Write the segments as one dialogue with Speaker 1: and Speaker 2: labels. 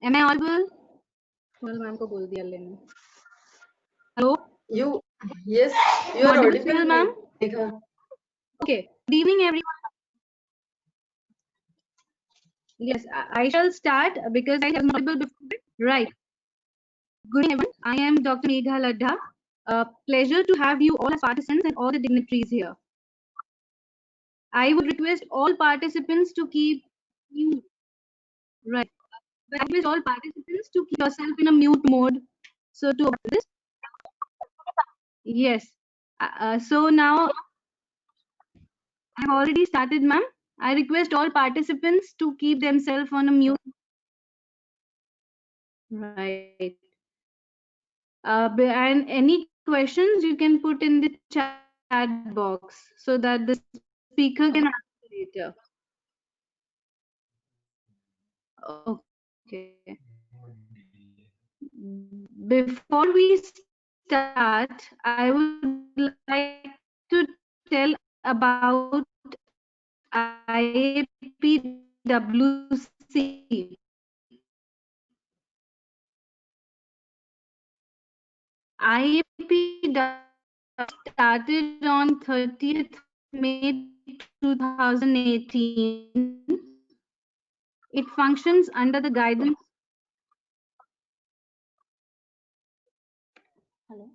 Speaker 1: Am I audible? Well, ma'am को बोल दिया लेने. Hello.
Speaker 2: Yes, you are audible,
Speaker 1: ma'am.
Speaker 2: Megha.
Speaker 1: Okay. Good evening, everyone. Yes, I shall start because I was not able before. Right. Good evening, everyone. I am Dr. Megha Ladha. Pleasure to have you all as participants and all the dignitaries here. I would request all participants to keep you right. I request all participants to keep yourself in a mute mode. So to this, yes. So now I've already started, ma'am. I request all participants to keep themselves on a mute. Right. And any questions you can put in the chat box so that the speaker can answer later. Okay. Before we start, I would like to tell about IAPWC. IAPWC started on 30th May 2018. It functions under the guidance. Hello.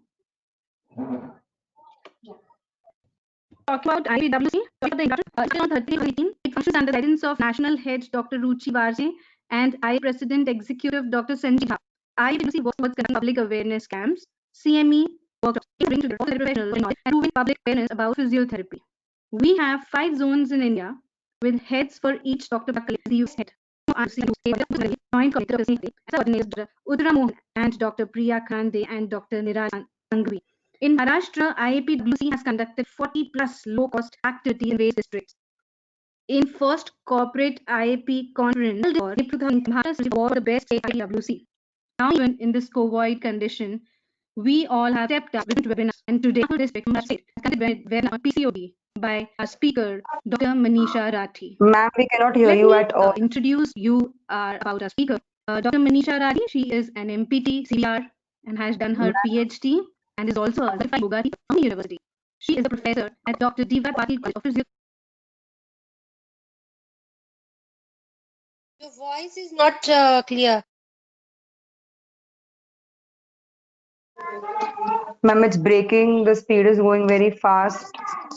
Speaker 1: Talk about IPWC. Talk about the introduction. On 3018, it functions under the guidance of National Head Dr. Ruchi Varse and I President Executive Dr. Sanjeev Jha. IPWC works towards conducting public awareness camps, CME workshops, bring to the professionals and improving public awareness about physiotherapy. We have 5 zones in India with heads for each doctor head. Joint committee coordinators Uttara Mohan and Dr. Priya Khande and Dr. Niraj Sanghvi. In Maharashtra, IAPWC has conducted 40 plus low-cost activities in various districts. In first corporate IAP conference, Bharat award for the best IAPWC. Now, even in this COVID condition, we all have stepped up with webinars. And today, district has conducted webinar PCOD by our speaker, Dr. Manisha Rathi.
Speaker 3: Ma'am, we cannot hear
Speaker 1: Let
Speaker 3: you
Speaker 1: me
Speaker 3: at all.
Speaker 1: introduce you about our speaker. Dr. Manisha Rathi, she is an MPT CBR and has done her PhD and is also a certified yoga teacher from the university. She is a professor at Dr. D.Y. Patil College of Physiotherapy.
Speaker 4: Your voice is not clear.
Speaker 3: Ma'am, it's breaking. The speed is going very fast.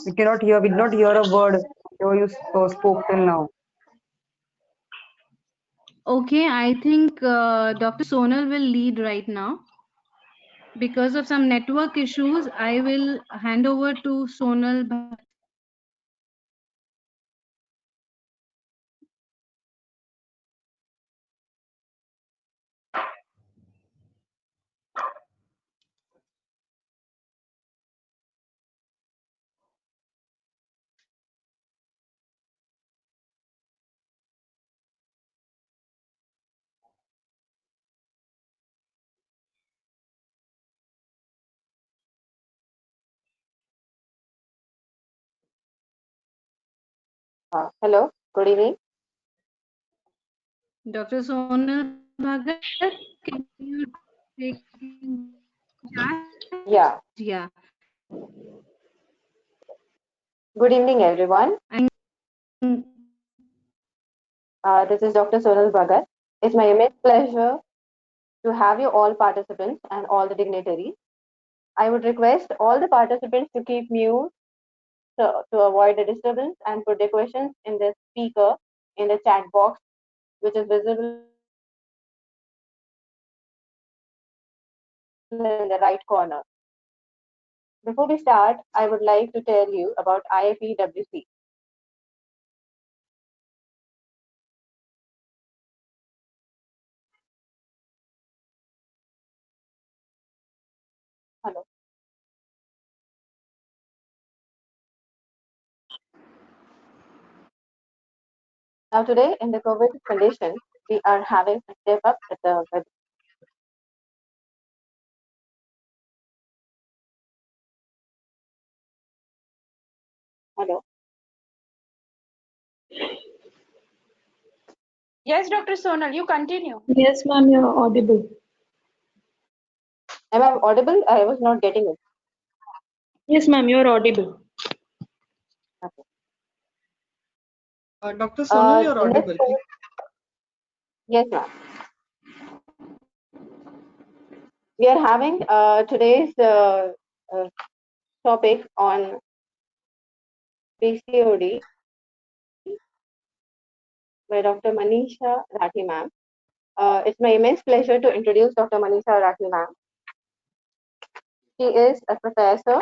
Speaker 3: We cannot hear. We did not hear a word you spoke till now.
Speaker 1: Okay, I think Dr. Sonal will lead right now. Because of some network issues, I will hand over to Sonal.
Speaker 4: Hello, good evening.
Speaker 1: Dr. Sonal Bhagat, can you take chat?
Speaker 4: Yeah.
Speaker 1: Yeah.
Speaker 4: Good evening, everyone. This is Dr. Sonal Bhagat. It's my immense pleasure to have you all participants and all the dignitaries. I would request all the participants to keep mute to avoid the disturbance and put their questions in the speaker in the chat box, which is visible in the right corner. Before we start, I would like to tell you about IAPWC. Hello. Now today, in the COVID condition, we are having to step up at the Hello.
Speaker 5: Yes, Dr. Sonal, you continue.
Speaker 6: Yes, ma'am, you're audible.
Speaker 4: Am I audible? I was not getting it.
Speaker 6: Yes, ma'am, you're audible.
Speaker 4: Okay.
Speaker 2: Dr. Sonal, you're
Speaker 4: The next
Speaker 2: audible.
Speaker 4: point, yes, ma'am. We are having today's topic on PCOD by Dr. Manisha Rathi ma'am. It's my immense pleasure to introduce Dr. Manisha Rathi ma'am. She is a professor.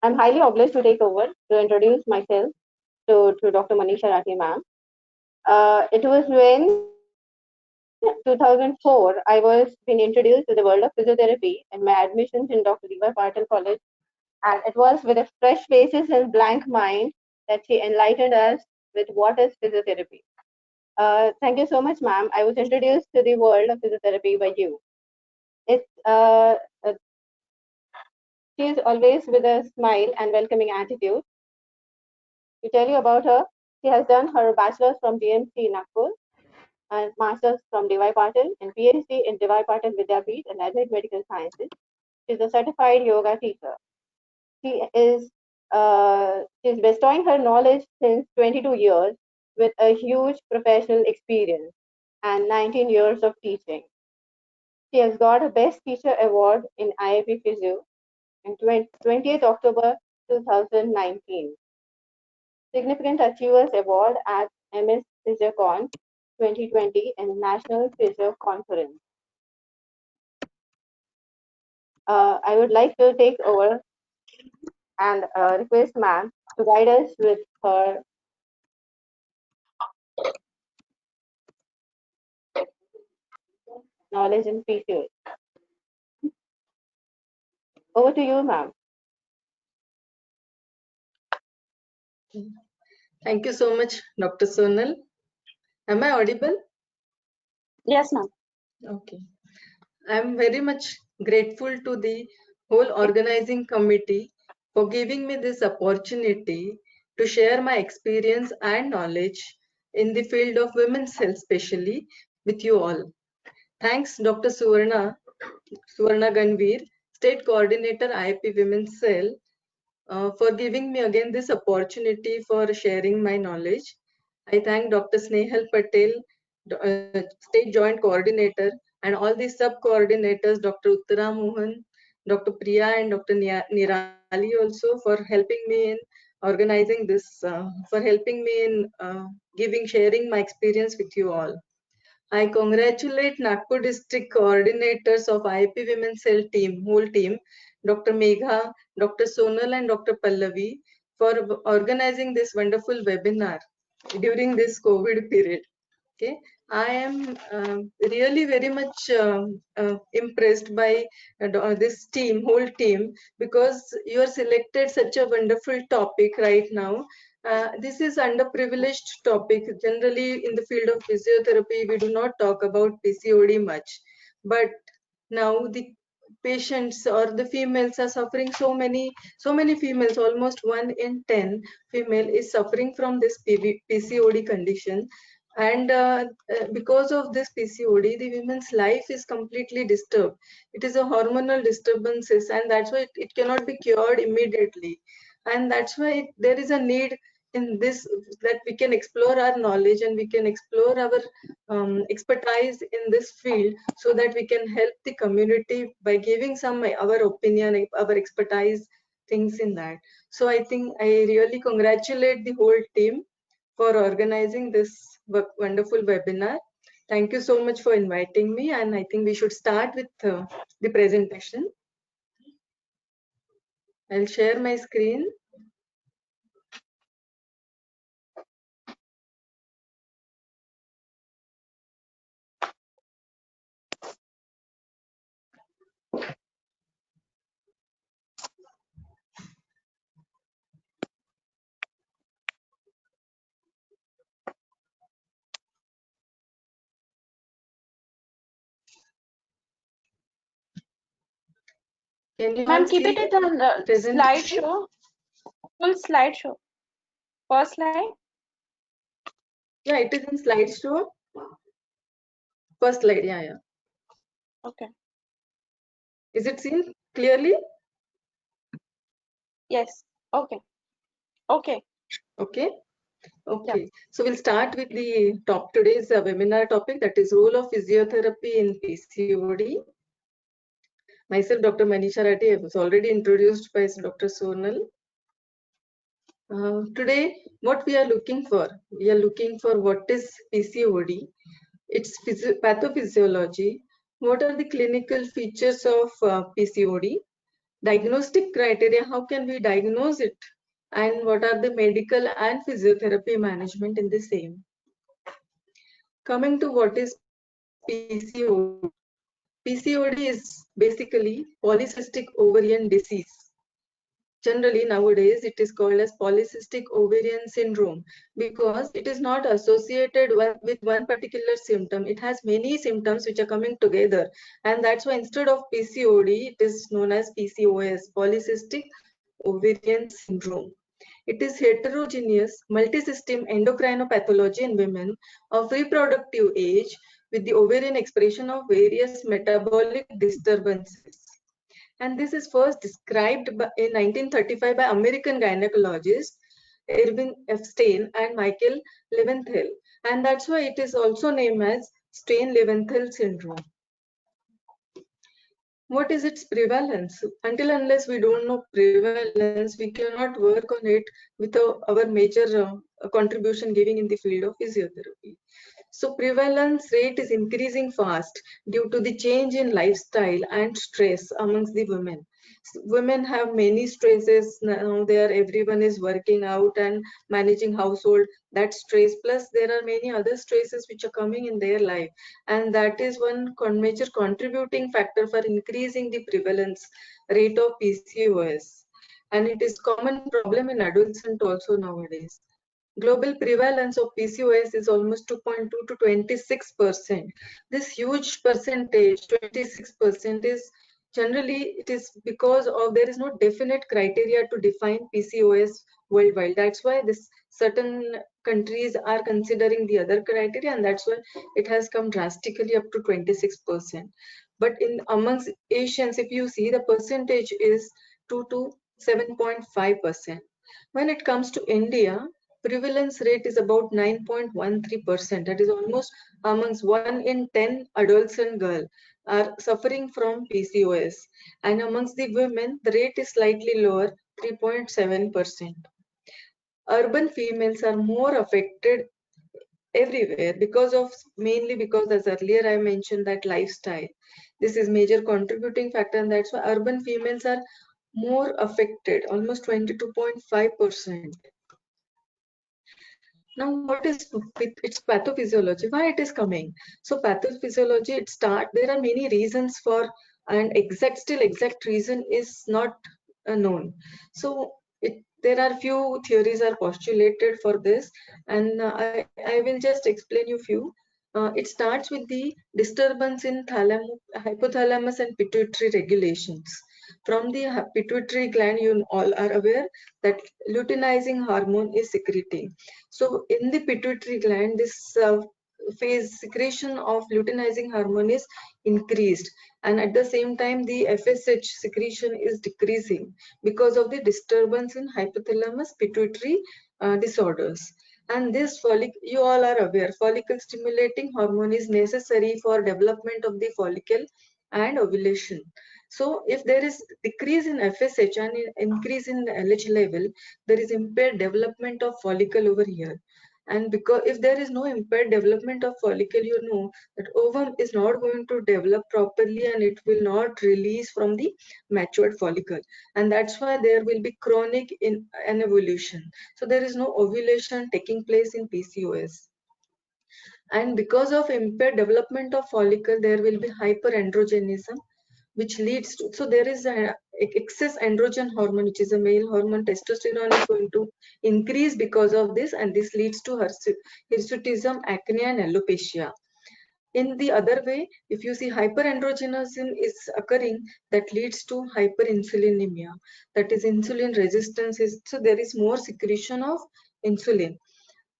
Speaker 4: I'm highly obliged to take over to introduce myself to Dr. Manisha Rathi ma'am. It was when 2004 I was being introduced to the world of physiotherapy and my admissions in Dr. D.Y. Patil College, and it was with a fresh faces and blank mind that she enlightened us with what is physiotherapy. Thank you so much, ma'am. I was introduced to the world of physiotherapy by you. It's she is always with a smile and welcoming attitude. To tell you about her, she has done her bachelor's from DMC Nagpur and master's from DY Patil and PhD in DY Patil Vidyapeeth and Allied Medical Sciences. She's a certified yoga teacher. She's bestowing her knowledge since 22 years with a huge professional experience and 19 years of teaching. She has got a Best Teacher Award in IIP Physio in 20th October 2019. Significant Achievers Award at MS PhysioCon 2020 and National Physio Conference. I would like to take over and request ma'am to guide us with her knowledge in PCOS. Over to you, ma'am.
Speaker 2: Thank you so much, Dr. Sonal. Am I audible?
Speaker 5: Yes, ma'am.
Speaker 2: Okay. I'm very much grateful to the whole organizing committee for giving me this opportunity to share my experience and knowledge in the field of women's health, especially with you all. Thanks, Dr. Suvarna Ganveer, State Coordinator, IIP Women's Cell, for giving me again this opportunity for sharing my knowledge. I thank Dr. Snehal Patel, State Joint Coordinator, and all the sub-coordinators, Dr. Uttara Mohan, Dr. Priya, and Dr. Nirali also for helping me in organizing this, for helping me in sharing my experience with you all. I congratulate Nagpur district coordinators of IIP Women's Cell team, whole team, Dr. Megha, Dr. Sonal and Dr. Pallavi for organizing this wonderful webinar during this COVID period. Okay, I am really very much impressed by this team, whole team, because you are selected such a wonderful topic right now. This is underprivileged topic. Generally, in the field of physiotherapy, we do not talk about PCOD much, but now the patients or the females are suffering so many females, almost 1 in 10 female is suffering from this PCOD condition, and because of this PCOD, the women's life is completely disturbed. It is a hormonal disturbances, and that's why it cannot be cured immediately, and that's why there is a need in this, that we can explore our knowledge and we can explore our expertise in this field, so that we can help the community by giving some our opinion, our expertise things in that. So I think I really congratulate the whole team for organizing this wonderful webinar. Thank you so much for inviting me, and I think we should start with the presentation. I'll share my screen. Can you
Speaker 5: Ma'am,
Speaker 2: all
Speaker 5: keep
Speaker 2: see
Speaker 5: it on the
Speaker 2: presentation?
Speaker 5: slideshow. Full slideshow. First slide.
Speaker 2: Yeah, it is in slideshow. First slide, yeah.
Speaker 5: Okay.
Speaker 2: Is it seen clearly?
Speaker 5: Yes. Okay. Okay.
Speaker 2: Okay. So we'll start with the today's webinar topic, that is role of physiotherapy in PCOD. Myself, Dr. Manisha Rathi, I was already introduced by Dr. Sonal. Today, what we are looking for? We are looking for what is PCOD, its pathophysiology, what are the clinical features of PCOD, diagnostic criteria, how can we diagnose it, and what are the medical and physiotherapy management in the same. Coming to what is PCOD. PCOD is basically polycystic ovarian disease. Generally, nowadays, it is called as polycystic ovarian syndrome because it is not associated with one particular symptom. It has many symptoms which are coming together. And that's why instead of PCOD, it is known as PCOS, polycystic ovarian syndrome. It is heterogeneous multisystem endocrinopathology in women of reproductive age with the ovarian expression of various metabolic disturbances. And this is first described in 1935 by American gynecologists Irving F. Stein and Michael Leventhal. And that's why it is also named as Stein-Leventhal syndrome. What is its prevalence? Until unless we don't know prevalence, we cannot work on it with our major contribution giving in the field of physiotherapy. So prevalence rate is increasing fast due to the change in lifestyle and stress amongst the women. Women have many stresses now. Everyone is working out and managing household. That stress, plus there are many other stresses which are coming in their life, and that is one major contributing factor for increasing the prevalence rate of PCOS. And it is common problem in adolescent also nowadays. Global prevalence of PCOS is almost 2.2 to 26%. This huge percentage, 26%, is generally it is because of there is no definite criteria to define PCOS worldwide. That's why this certain countries are considering the other criteria, and that's why it has come drastically up to 26%. But in amongst Asians, if you see, the percentage is 2 to 7.5%. When it comes to India, prevalence rate is about 9.13%. That is almost amongst 1 in 10 adolescent girls are suffering from PCOS. And amongst the women, the rate is slightly lower, 3.7%. Urban females are more affected everywhere mainly because, as earlier I mentioned, that lifestyle. This is major contributing factor, and that's why urban females are more affected, almost 22.5%. Now, what is its pathophysiology? Why it is coming? So pathophysiology, there are many reasons for, and exact reason is not known. So there are few theories are postulated for this, and I will just explain you few. It starts with the disturbance in hypothalamus and pituitary regulations. From the pituitary gland, you all are aware that luteinizing hormone is secreting. So in the pituitary gland, this phase secretion of luteinizing hormone is increased, and at the same time the FSH secretion is decreasing because of the disturbance in hypothalamus pituitary disorders. And this you all are aware, follicle stimulating hormone is necessary for development of the follicle and ovulation. So if there is decrease in FSH and increase in LH level, there is impaired development of follicle over here. And because if there is no impaired development of follicle, you know that ovum is not going to develop properly and it will not release from the matured follicle. And that's why there will be chronic anevolution. So there is no ovulation taking place in PCOS. And because of impaired development of follicle, there will be hyperandrogenism, which leads to, so there is a excess androgen hormone, which is a male hormone, testosterone is going to increase because of this, and this leads to hirsutism, acne, and alopecia. In the other way, if you see hyperandrogenism is occurring, that leads to hyperinsulinemia. That is, insulin resistance so there is more secretion of insulin.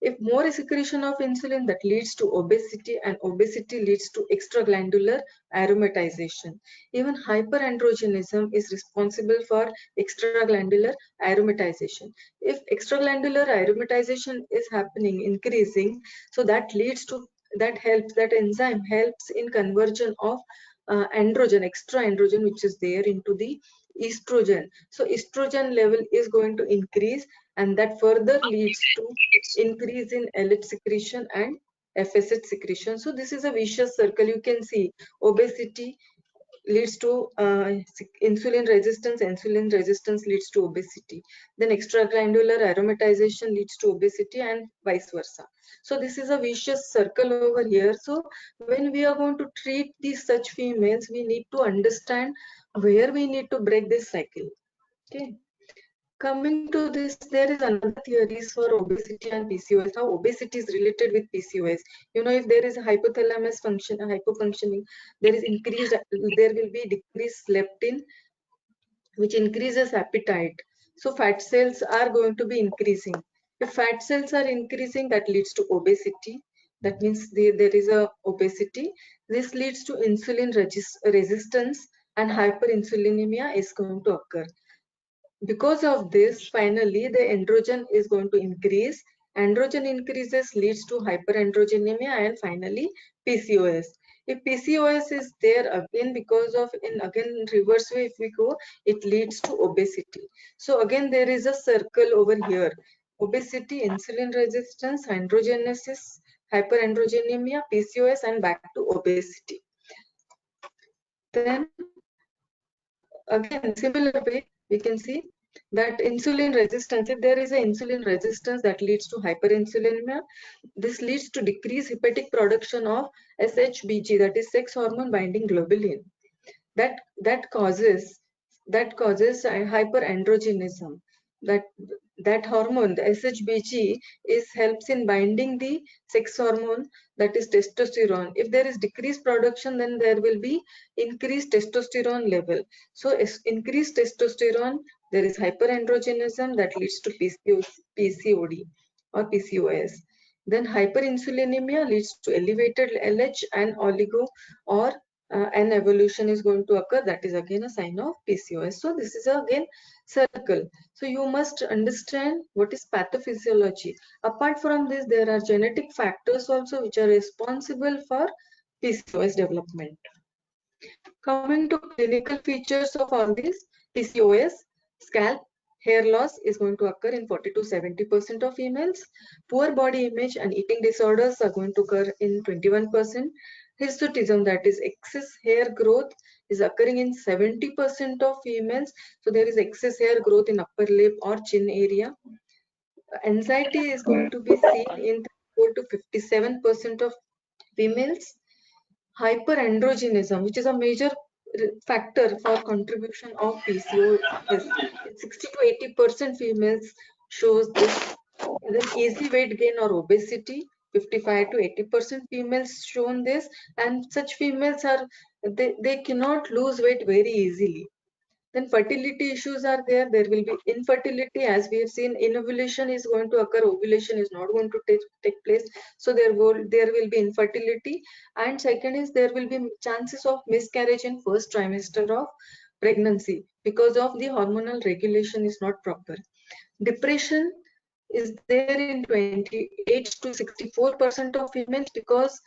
Speaker 2: If more secretion of insulin, that leads to obesity, and obesity leads to extraglandular aromatization. Even hyperandrogenism is responsible for extraglandular aromatization. If extraglandular aromatization is happening, increasing, so that enzyme helps in conversion of androgen, extra androgen, which is there into the estrogen. So estrogen level is going to increase, and that further leads to increase in LH secretion and FSH secretion. So this is a vicious circle. You can see obesity leads to insulin resistance leads to obesity. Then extraglandular aromatization leads to obesity, and vice versa. So this is a vicious circle over here. So when we are going to treat these such females, we need to understand where we need to break this cycle. Okay. Coming to this, there is another theories for obesity and PCOS. How obesity is related with PCOS. You know, if there is a hypothalamus hypofunctioning, there will be decreased leptin, which increases appetite. So fat cells are going to be increasing. If fat cells are increasing, that leads to obesity. That means there is a obesity. This leads to insulin resistance, and hyperinsulinemia is going to occur. Because of this, finally, the androgen is going to increase. Androgen increases leads to hyperandrogenemia, and finally PCOS. If PCOS is there again, because of in reverse way, if we go, it leads to obesity. So again, there is a circle over here: obesity, insulin resistance, androgenesis, hyperandrogenemia, PCOS, and back to obesity. Then again, similar way, we can see that insulin resistance, if there is an insulin resistance, that leads to hyperinsulinemia. This leads to decreased hepatic production of SHBG, that is sex hormone binding globulin. That causes hyperandrogenism. That hormone, the SHBG, helps in binding the sex hormone, that is testosterone. If there is decreased production, then there will be increased testosterone level. So increased testosterone, there is hyperandrogenism, that leads to PCOD or PCOS. Then hyperinsulinemia leads to elevated LH and oligo, or an evolution is going to occur. That is again a sign of PCOS. So this is again circle. So you must understand what is pathophysiology. Apart from this, there are genetic factors also which are responsible for PCOS development. Coming to clinical features of all these, PCOS, scalp hair loss is going to occur in 40 to 70% of females. Poor body image and eating disorders are going to occur in 21%. Hirsutism, that is excess hair growth, is occurring in 70% of females. So there is excess hair growth in upper lip or chin area. Anxiety is going to be seen in 4 to 57% of females. Hyperandrogenism, which is a major factor for contribution of PCOS, 60 to 80% females shows this. And then easy weight gain or obesity, 55 to 80% females shown this, and such females are they cannot lose weight very easily. Then fertility issues are there. There will be infertility, as we have seen. Inovulation is going to occur. Ovulation is not going to take place. So there will be infertility. And second is there will be chances of miscarriage in first trimester of pregnancy because of the hormonal regulation is not proper. Depression is there in 28 to 64% of females because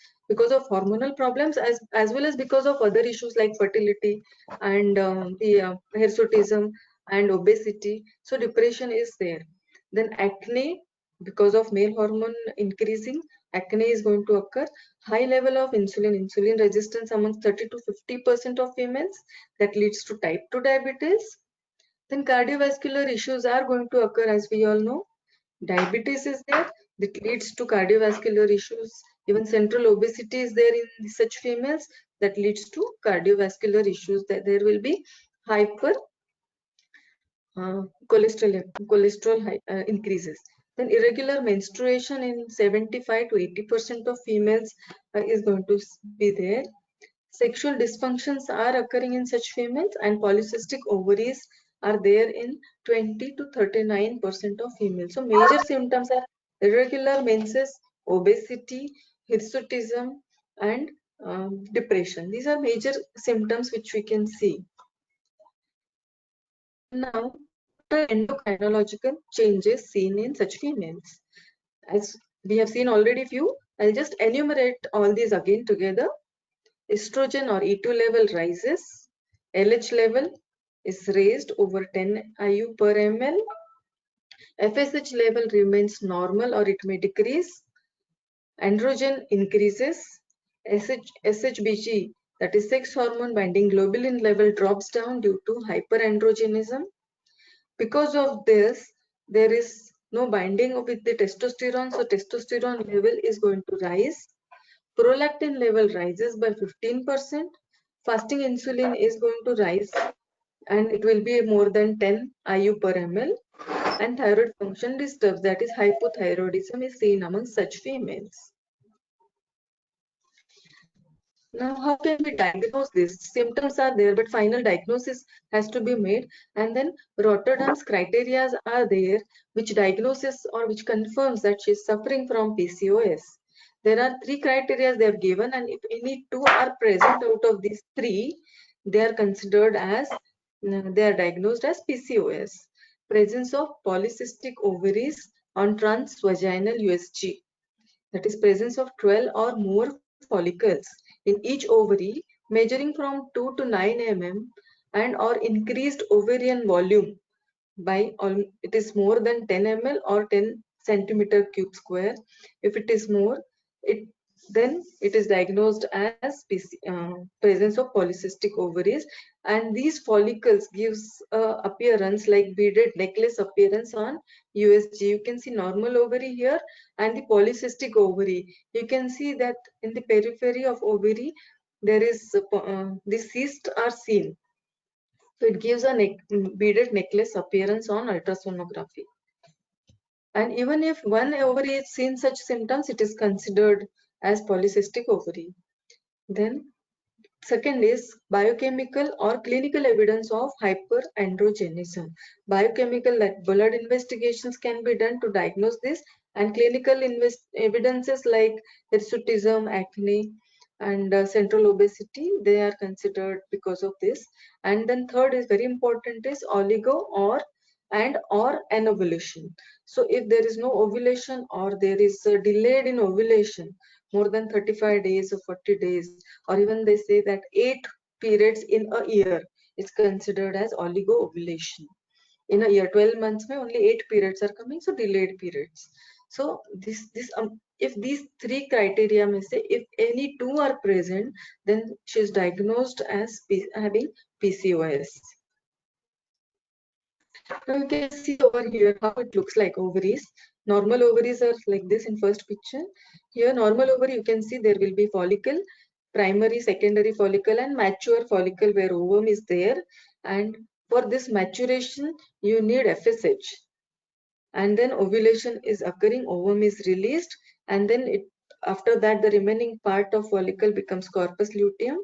Speaker 2: of hormonal problems, as well as because of other issues like fertility and hirsutism and obesity. So depression is there. Then acne, because of male hormone increasing, acne is going to occur. High level of insulin resistance amongst 30 to 50% of females, that leads to type 2 diabetes. Then cardiovascular issues are going to occur, as we all know. Diabetes is there, that leads to cardiovascular issues. Even central obesity is there in such females, that leads to cardiovascular issues. That there will be hyper cholesterol increases. Then irregular menstruation in 75 to 80% of females is going to be there. Sexual dysfunctions are occurring in such females, and polycystic ovaries are there in 20 to 39% of females. So major symptoms are irregular menses, obesity, hirsutism, and depression. These are major symptoms which we can see. Now, the endocrinological changes seen in such females. As we have seen already few, I'll just enumerate all these again together. Estrogen or E2 level rises. LH level is raised over 10 IU per ml. FSH level remains normal or it may decrease. Androgen increases. SHBG, that is sex hormone binding globulin level, drops down due to hyperandrogenism. Because of this, there is no binding with the testosterone, so testosterone level is going to rise. Prolactin level rises by 15%. Fasting insulin is going to rise and it will be more than 10 IU per ml. And thyroid function disturbs, that is hypothyroidism, is seen among such females. Now, how can we diagnose this? Symptoms are there, but final diagnosis has to be made. And then Rotterdam's criteria are there, which diagnoses or which confirms that she is suffering from PCOS. There are 3 criteria they have given, and if any 2 are present out of these 3, they are considered as, they are diagnosed as PCOS. Presence of polycystic ovaries on transvaginal USG. That is presence of 12 or more follicles in each ovary measuring from 2 to 9 mm and or increased ovarian volume by it is more than 10 ml or 10 centimeter cube square. If it is more, then it is diagnosed as presence of polycystic ovaries, and these follicles gives appearance like beaded necklace appearance on USG. You can see normal ovary here and the polycystic ovary. You can see that in the periphery of ovary there is the cysts are seen. So it gives a beaded necklace appearance on ultrasonography. And even if one ovary is seen such symptoms, it is considered as polycystic ovary. Then second is biochemical or clinical evidence of hyperandrogenism. Biochemical, like blood investigations can be done to diagnose this, and clinical evidences like hirsutism, acne, and central obesity, they are considered because of this. And then third is very important is oligo or an ovulation. So if there is no ovulation or there is a delayed in ovulation more than 35 days or 40 days, or even they say that 8 periods in a year is considered as oligo ovulation. In a year, 12 months may only 8 periods are coming, so delayed periods. So if these 3 criteria may say, if any 2 are present, then she is diagnosed as having PCOS. Now you can see over here how it looks like ovaries. Normal ovaries are like this in first picture. Here normal ovary, you can see there will be follicle, primary, secondary follicle and mature follicle where ovum is there. And for this maturation, you need FSH. And then ovulation is occurring, ovum is released, and then after that the remaining part of follicle becomes corpus luteum,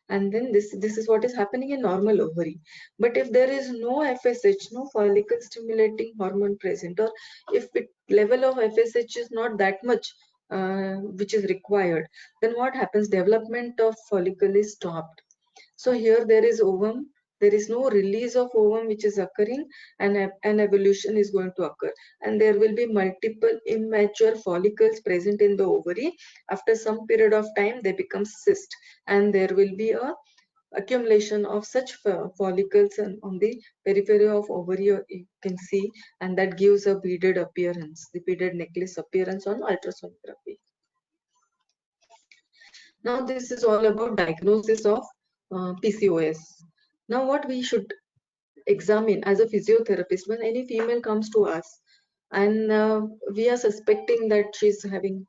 Speaker 2: and then this is what is happening in normal ovary. But if there is no FSH, no follicle stimulating hormone present, or if level of FSH is not that much which is required, then what happens? Development of follicle is stopped. So here there is ovum, there is no release of ovum which is occurring, and an evolution is going to occur, and there will be multiple immature follicles present in the ovary. After some period of time they become cyst, and there will be a accumulation of such follicles on the periphery of ovary, you can see, and that gives a beaded appearance, the beaded necklace appearance on ultrasonography. Now this is all about diagnosis of PCOS. Now what we should examine as a physiotherapist when any female comes to us and we are suspecting that she's having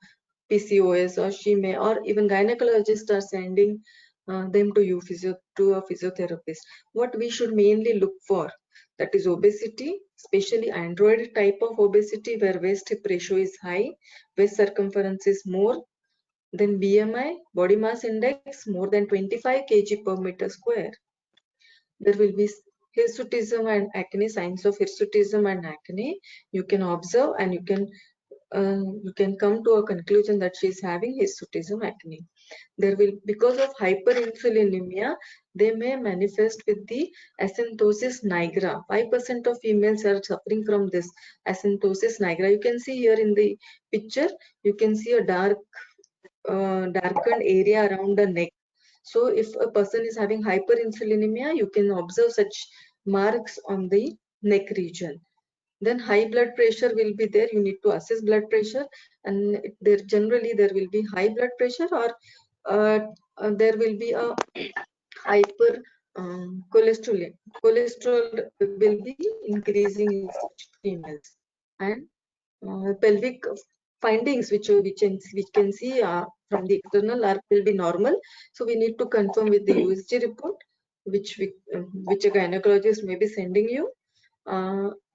Speaker 2: PCOS, or she may, or even gynecologists are sending them to you, to a physiotherapist. What we should mainly look for? that is obesity, especially android type of obesity where waist hip ratio is high, waist circumference is more, then BMI, body mass index, more than 25 kg per meter square. There will be hirsutism and acne, signs of hirsutism and acne. You can observe and you can come to a conclusion that she is having hirsutism acne. There will, because of hyperinsulinemia, they may manifest with the acanthosis nigra. 5% of females are suffering from this acanthosis nigra. You can see here in the picture, you can see a darkened area around the neck. So if a person is having hyperinsulinemia, you can observe such marks on the neck region. Then high blood pressure will be there. You need to assess blood pressure, and generally there will be high blood pressure, or there will be a hyper cholesterol. Cholesterol will be increasing in such females, and pelvic findings which we can see from the external will be normal. So we need to confirm with the USG report, which a gynecologist may be sending you.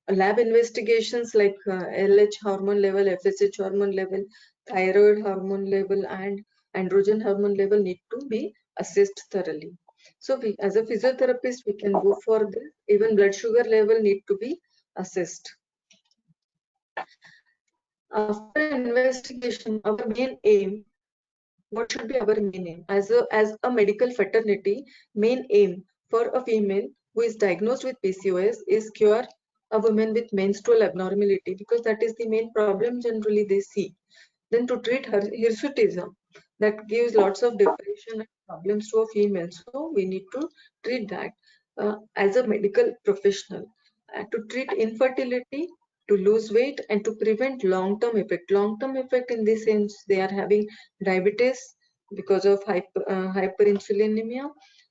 Speaker 2: Lab investigations like LH hormone level, FSH hormone level, thyroid hormone level, and androgen hormone level need to be assessed thoroughly. So we, as a physiotherapist, we can go for this. Even blood sugar level need to be assessed. After investigation, our main aim, what should be our main aim? As a medical fraternity, main aim for a female who is diagnosed with PCOS is cure a woman with menstrual abnormality, because that is the main problem generally they see. Then to treat her hirsutism, that gives lots of depression and problems to a female. So we need to treat that as a medical professional. To treat infertility, to lose weight, and to prevent long-term effect. Long-term effect in this sense, they are having diabetes because of hyperinsulinemia,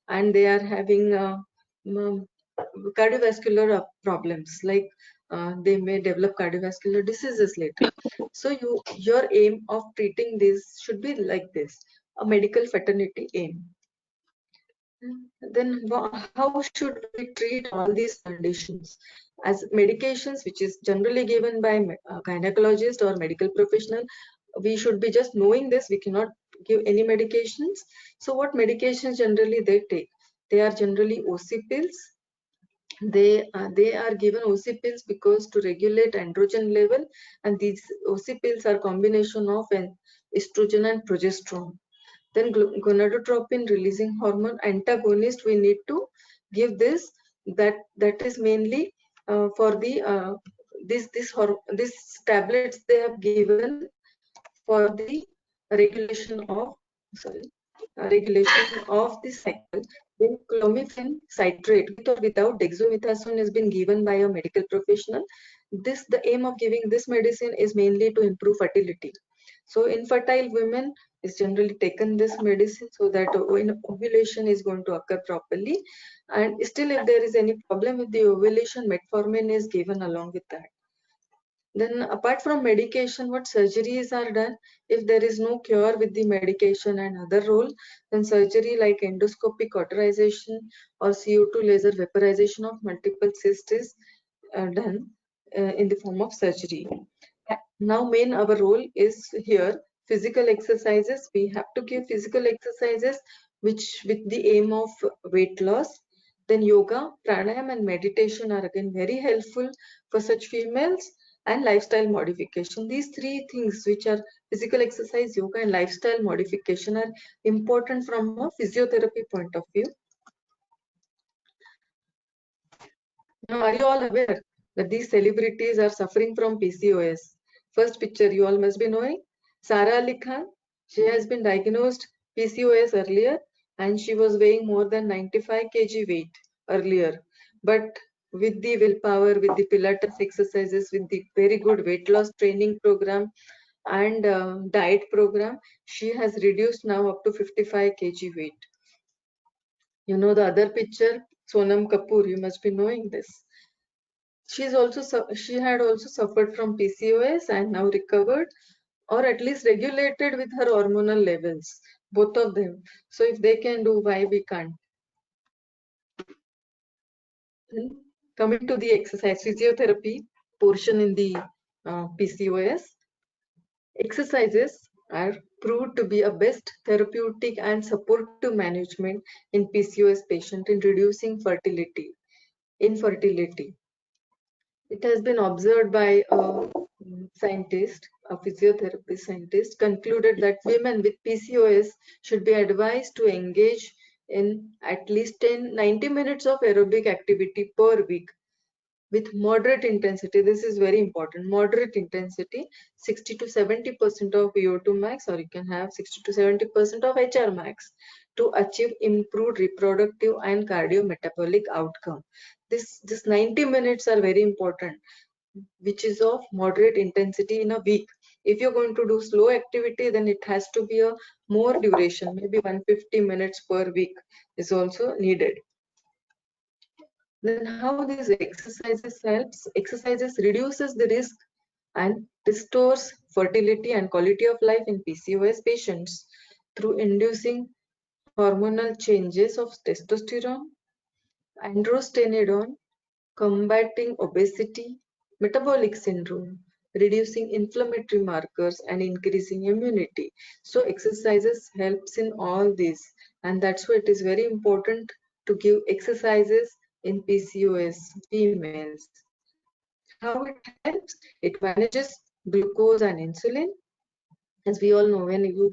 Speaker 2: and they are having cardiovascular problems, like they may develop cardiovascular diseases later. So your aim of treating this should be like this, a medical fraternity aim. Then how should we treat all these conditions? As medications, which is generally given by a gynecologist or medical professional, we should be just knowing this. We cannot give any medications. So what medications generally they take? They are generally OC pills. They are given OC pills because to regulate androgen level, and these OC pills are combination of an estrogen and progesterone. Then gonadotropin releasing hormone antagonist, we need to give this. That is mainly for the this tablets they have given for the regulation of regulation of the cycle. Then clomiphene citrate with or without dexamethasone has been given by a medical professional. The aim of giving this medicine is mainly to improve fertility. So infertile women is generally taken this medicine so that when ovulation is going to occur properly. And still, if there is any problem with the ovulation, metformin is given along with that. Then apart from medication, what surgeries are done? If there is no cure with the medication and other role, then surgery like endoscopic cauterization or CO2 laser vaporization of multiple cysts is done in the form of surgery. Now main our role is here physical exercises. We have to give physical exercises which with the aim of weight loss. Then yoga, pranayam and meditation are again very helpful for such females, and lifestyle modification. These three things, which are physical exercise, yoga and lifestyle modification, are important from a physiotherapy point of view. Now, are you all aware that these celebrities are suffering from PCOS? First picture you all must be knowing, Sara Ali Khan. She has been diagnosed PCOS earlier, and she was weighing more than 95 kg weight earlier. But with the willpower, with the Pilates exercises, with the very good weight loss training program and diet program, she has reduced now up to 55 kg weight. You know the other picture, Sonam Kapoor, you must be knowing this. She had also suffered from PCOS and now recovered, or at least regulated with her hormonal levels, both of them. So if they can do, why we can't? Coming to the exercise physiotherapy portion in the PCOS, exercises are proved to be a best therapeutic and supportive management in PCOS patient in reducing infertility. It has been observed by a scientist, a physiotherapy scientist, concluded that women with PCOS should be advised to engage in at least 90 minutes of aerobic activity per week with moderate intensity. This is very important. Moderate intensity, 60 to 70% of VO2 max, or you can have 60 to 70% of HR max to achieve improved reproductive and cardiometabolic outcome. This 90 minutes are very important, which is of moderate intensity in a week. If you're going to do slow activity, then it has to be a more duration, maybe 150 minutes per week is also needed. Then how these exercises helps? Exercises reduces the risk and restores fertility and quality of life in PCOS patients through inducing hormonal changes of testosterone, androstenedione, combating obesity, metabolic syndrome, reducing inflammatory markers, and increasing immunity. So exercises helps in all these, and that's why it is very important to give exercises in PCOS females. How it helps? It manages glucose and insulin. As we all know, when you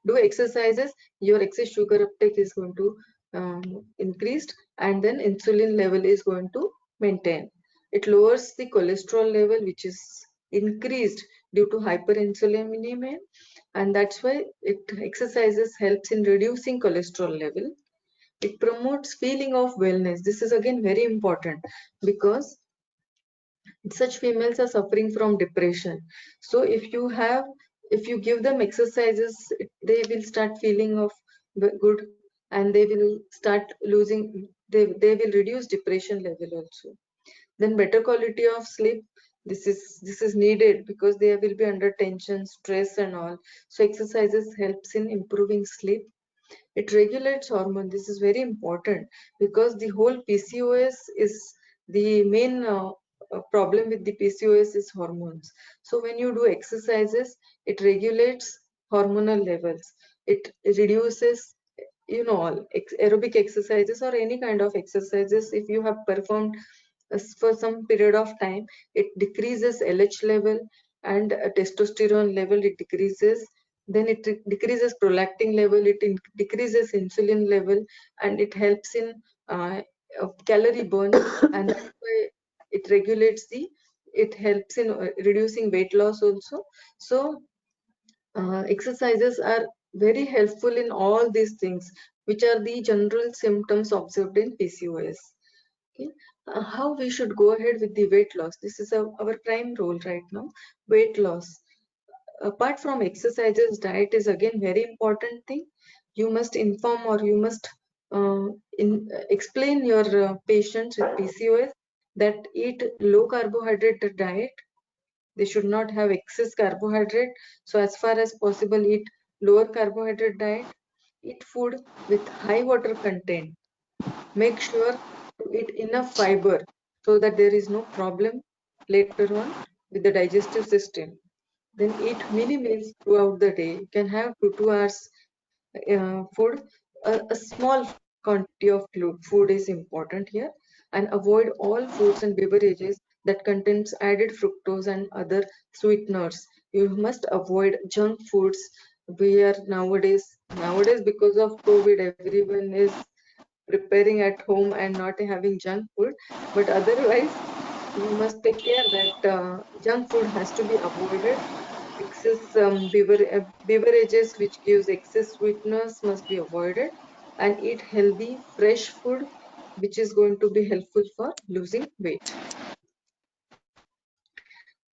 Speaker 2: do exercises, your excess sugar uptake is going to increase, and then insulin level is going to maintain. It lowers the cholesterol level, which is increased due to hyperinsulinemia, and that's why exercises helps in reducing cholesterol level. It promotes feeling of wellness. This is again very important because such females are suffering from depression. So if you give them exercises, they will start feeling of good, and they will start losing, they will reduce depression level also. Then better quality of sleep, this is needed because they will be under tension, stress and all. So exercises helps in improving sleep. It regulates hormone. This is very important because the whole PCOS is the main problem with the PCOS is hormones. So when you do exercises, it regulates hormonal levels. It reduces, all aerobic exercises or any kind of exercises. If you have performed for some period of time, it decreases LH level and testosterone level. It decreases. Then it decreases prolactin level. It decreases insulin level, and it helps in calorie burn, and that's why it regulates it helps in reducing weight loss also. So exercises are very helpful in all these things, which are the general symptoms observed in PCOS. Okay. How we should go ahead with the weight loss? This is our prime role right now. Weight loss. Apart from exercises, diet is again very important thing. You must inform, or you must explain your patients with PCOS that eat low carbohydrate diet. They should not have excess carbohydrate. So as far as possible, eat lower carbohydrate diet. Eat food with high water content. Make sure to eat enough fiber so that there is no problem later on with the digestive system. Then eat mini meals throughout the day. You can have 2 hours food. A small quantity of food is important here, and avoid all foods and beverages that contains added fructose and other sweeteners. You must avoid junk foods. We are nowadays because of COVID, everyone is preparing at home and not having junk food, but otherwise you must take care that junk food has to be avoided. Excess beverages which gives excess sweetness must be avoided, and eat healthy fresh food which is going to be helpful for losing weight.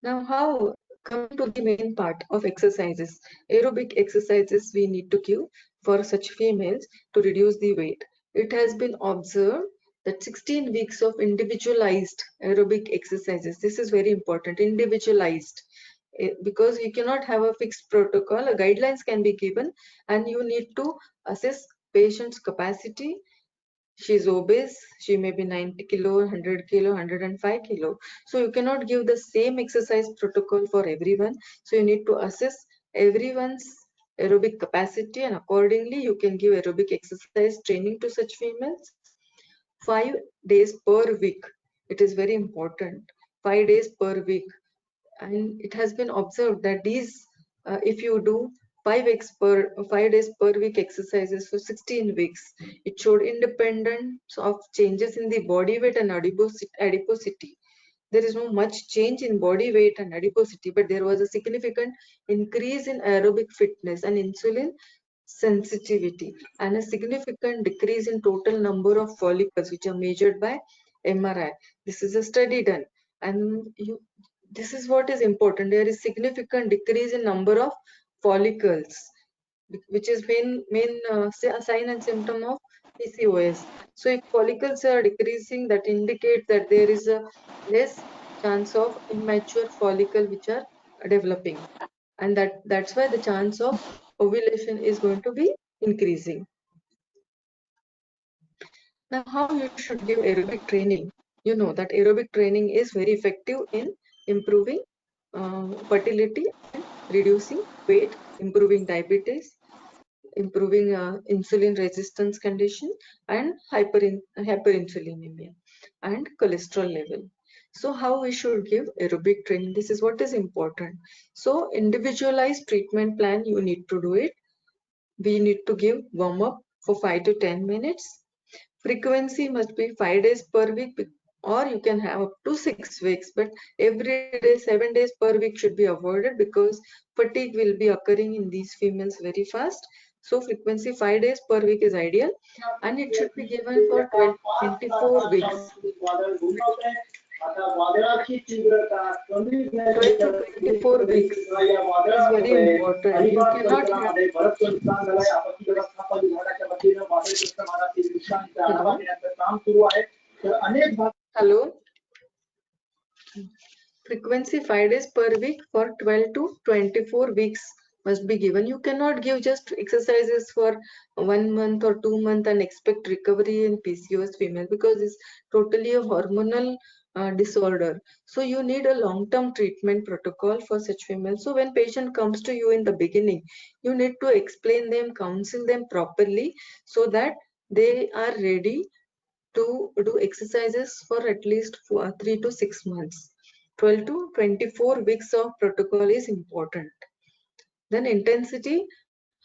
Speaker 2: Now, how coming to the main part of exercises, aerobic exercises we need to give for such females to reduce the weight. It has been observed that 16 weeks of individualized aerobic exercises, this is very important, individualized, because you cannot have a fixed protocol. Guidelines can be given, and you need to assess patient's capacity she's obese, she may be 90 kilo, 100 kilo, 105 kilo. So you cannot give the same exercise protocol for everyone. So you need to assess everyone's aerobic capacity, and accordingly you can give aerobic exercise training to such females. 5 days per week. It is very important. 5 days per week. And it has been observed that these, if you do 5 days per week exercises for 16 weeks, it showed independence of changes in the body weight and adiposity. There is no much change in body weight and adiposity, but there was a significant increase in aerobic fitness and insulin sensitivity, and a significant decrease in total number of follicles, which are measured by MRI. This is a study done, and this is what is important. There is significant decrease in number of follicles, which is main sign and symptom of PCOS. So if follicles are decreasing, that indicates that there is a less chance of immature follicle which are developing, and that's why the chance of ovulation is going to be increasing. Now, how you should give aerobic training? You know that aerobic training is very effective in improving fertility and reducing weight, improving diabetes, improving insulin resistance condition, and hyperinsulinemia and cholesterol level. So how we should give aerobic training? This is what is important. So individualized treatment plan, you need to do it. We need to give warm up for 5 to 10 minutes. Frequency must be 5 days per week, or you can have up to 6 weeks, but every day 7 days per week should be avoided because fatigue will be occurring in these females very fast. So frequency 5 days per week is ideal, and it should be given for 24 weeks. 12 to 24 weeks is very important. You cannot have... Hello? Frequency 5 days per week for 12 to 24 weeks must be given. You cannot give just exercises for 1 month or 2 months and expect recovery in PCOS female, because it's totally a hormonal disorder. So you need a long-term treatment protocol for such females. So when patient comes to you in the beginning, you need to explain them, counsel them properly so that they are ready to do exercises for at least 3 to 6 months. 12 to 24 weeks of protocol is important. Then intensity,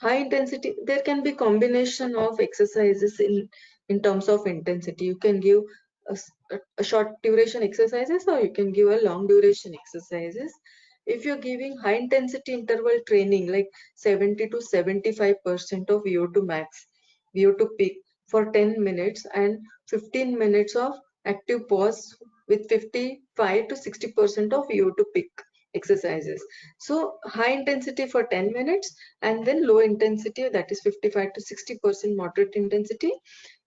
Speaker 2: high intensity, there can be combination of exercises in terms of intensity. You can give a short duration exercises, or you can give a long duration exercises. If you're giving high intensity interval training like 70 to 75% of VO2 max, VO2 peak for 10 minutes and 15 minutes of active pause with 55 to 60% of VO2 peak exercises. So high intensity for 10 minutes and then low intensity, that is 55 to 60% moderate intensity,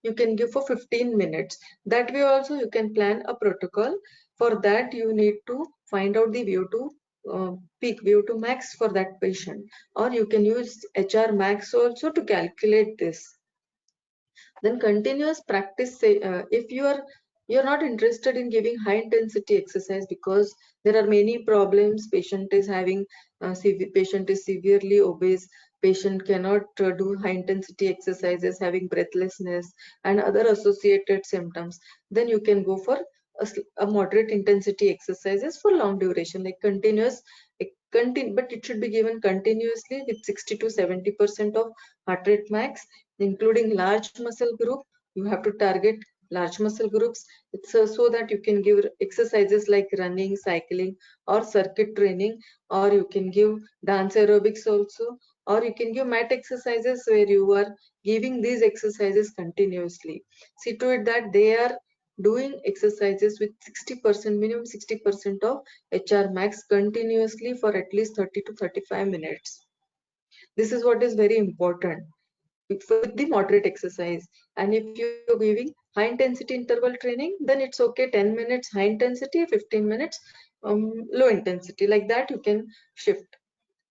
Speaker 2: you can give for 15 minutes. That way also you can plan a protocol. For that you need to find out the VO2 peak, VO2 max for that patient, or you can use HR max also to calculate this. Then continuous practice, if you're not interested in giving high intensity exercise because there are many problems, patient is having patient is severely obese, patient cannot do high intensity exercises, having breathlessness and other associated symptoms, then you can go for a moderate intensity exercises for long duration, like continuous, but it should be given continuously with 60 to 70% of heart rate max, including large muscle group. You have to target large muscle groups. It's so that you can give exercises like running, cycling, or circuit training, or you can give dance aerobics also, or you can give mat exercises where you are giving these exercises continuously. See to it that they are doing exercises with 60%, minimum 60% of HR max continuously for at least 30 to 35 minutes. This is what is very important with the moderate exercise. And if you're giving high intensity interval training, then it's okay, 10 minutes high intensity, 15 minutes low intensity, like that you can shift.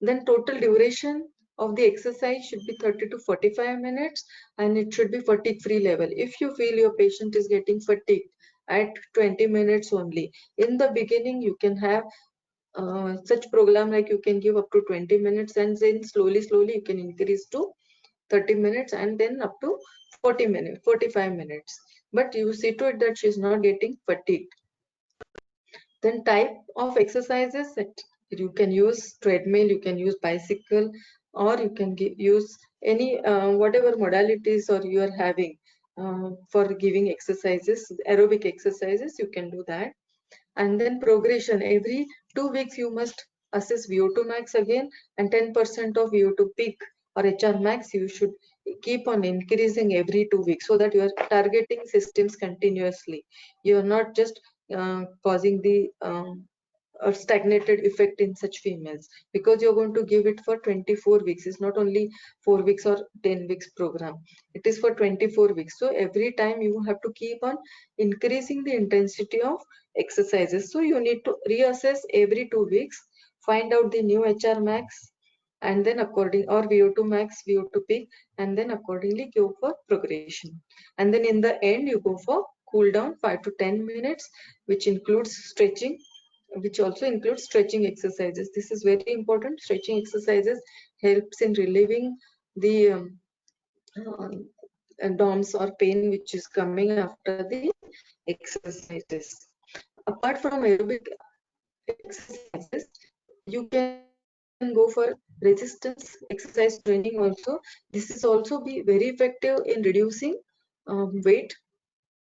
Speaker 2: Then total duration of the exercise should be 30 to 45 minutes, and it should be fatigue free level. If you feel your patient is getting fatigued at 20 minutes only, in the beginning you can have such program like you can give up to 20 minutes, and then slowly you can increase to 30 minutes and then up to 40 minutes, 45 minutes. But you see to it that she's not getting fatigued. Then type of exercises that you can use treadmill, you can use bicycle, or you can use any whatever modalities or you are having for giving exercises, aerobic exercises, you can do that. And then progression, every 2 weeks you must assess VO2 max again, and 10% of VO2 peak or HR max you should keep on increasing every 2 weeks, so that you are targeting systems continuously. You are not just causing the or stagnated effect in such females, because you're going to give it for 24 weeks. It's not only 4 weeks or 10 weeks program, it is for 24 weeks. So every time you have to keep on increasing the intensity of exercises. So you need to reassess every 2 weeks, find out the new HR max, and then according, or VO2 max, VO2 peak, and then accordingly go for progression. And then in the end you go for cool down 5 to 10 minutes, which includes stretching, which also includes stretching exercises. This is very important. Stretching exercises helps in relieving the DOMS or pain which is coming after the exercises. Apart from aerobic exercises, you can go for resistance exercise training also. This is also be very effective in reducing weight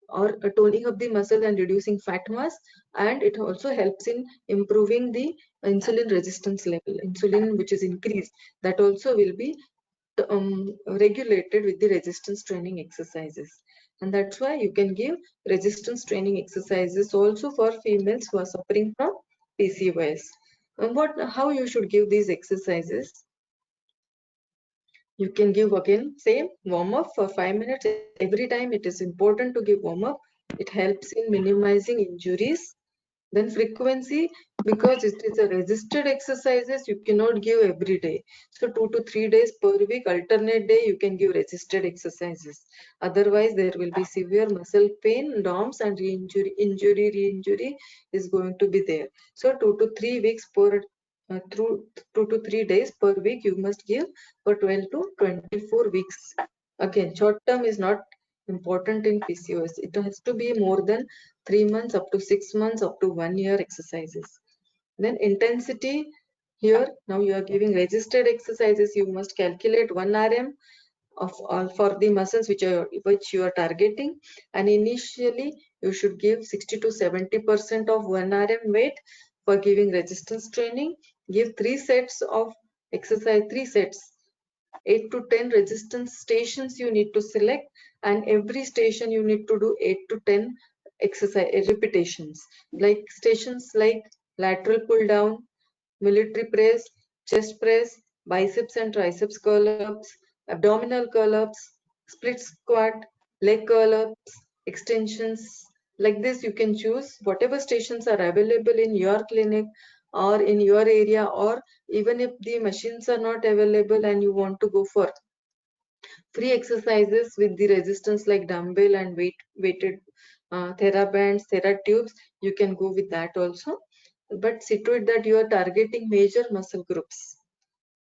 Speaker 2: or toning up the muscle and reducing fat mass, and it also helps in improving the insulin resistance level. Insulin which is increased, that also will be regulated with the resistance training exercises. And that's why you can give resistance training exercises also for females who are suffering from PCOS. And how you should give these exercises? You can give again same warm up for 5 minutes every time. It is important to give warm up. It helps in minimizing injuries. Then frequency, because it is a resisted exercises, you cannot give every day. So 2 to 3 days per week, alternate day, you can give resisted exercises. Otherwise, there will be severe muscle pain, DOMS, and re-injury is going to be there. So 2 to 3 weeks per through 2 to 3 days per week you must give for 12 to 24 weeks. Again, short term is not important in PCOS. It has to be more than 3 months, up to 6 months, up to 1 year exercises. Then intensity, here now you are giving resisted exercises. You must calculate 1 RM of all for the muscles which you are targeting, and initially you should give 60 to 70% of 1 RM weight for giving resistance training. Give 3 sets of exercise, 3 sets, 8 to 10 resistance stations you need to select, and every station you need to do 8 to 10 exercise repetitions, like stations like lateral pull down, military press, chest press, biceps and triceps curl ups, abdominal curl ups, split squat, leg curl ups, extensions. Like this, you can choose whatever stations are available in your clinic or in your area, or even if the machines are not available and you want to go for free exercises with the resistance like dumbbell and weighted therabands, theratubes, you can go with that also. But see to it that you are targeting major muscle groups,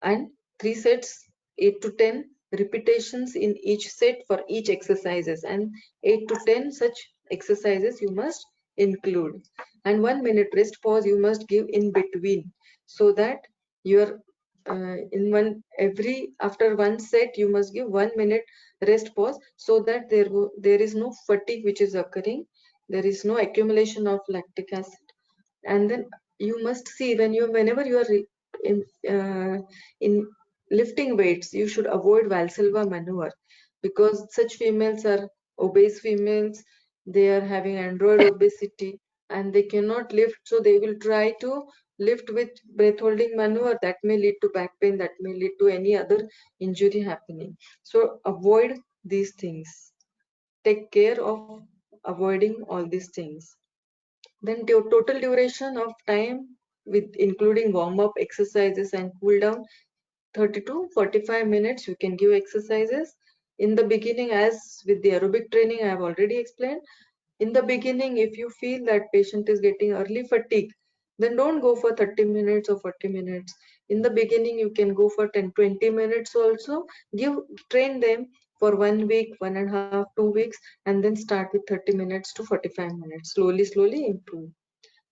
Speaker 2: and 3 sets, 8 to 10 repetitions in each set for each exercises, and 8 to 10 such exercises you must include. And 1 minute rest pause you must give in between, so that you are in one every after one set you must give 1 minute rest pause, so that there is no fatigue which is occurring, there is no accumulation of lactic acid. And then you must see whenever you are in lifting weights, you should avoid Valsalva maneuver, because such females are obese females, they are having android obesity and they cannot lift, so they will try to lift with breath holding maneuver. That may lead to back pain, that may lead to any other injury happening. So avoid these things, take care of avoiding all these things. Then total duration of time with including warm up exercises and cool down 30 to 45 minutes you can give exercises. In the beginning, as with the aerobic training, I have already explained. In the beginning, if you feel that patient is getting early fatigue, then don't go for 30 minutes or 40 minutes. In the beginning, you can go for 10, 20 minutes also. Train them for 1 week, 1.5, 2 weeks, and then start with 30 minutes to 45 minutes. Slowly improve.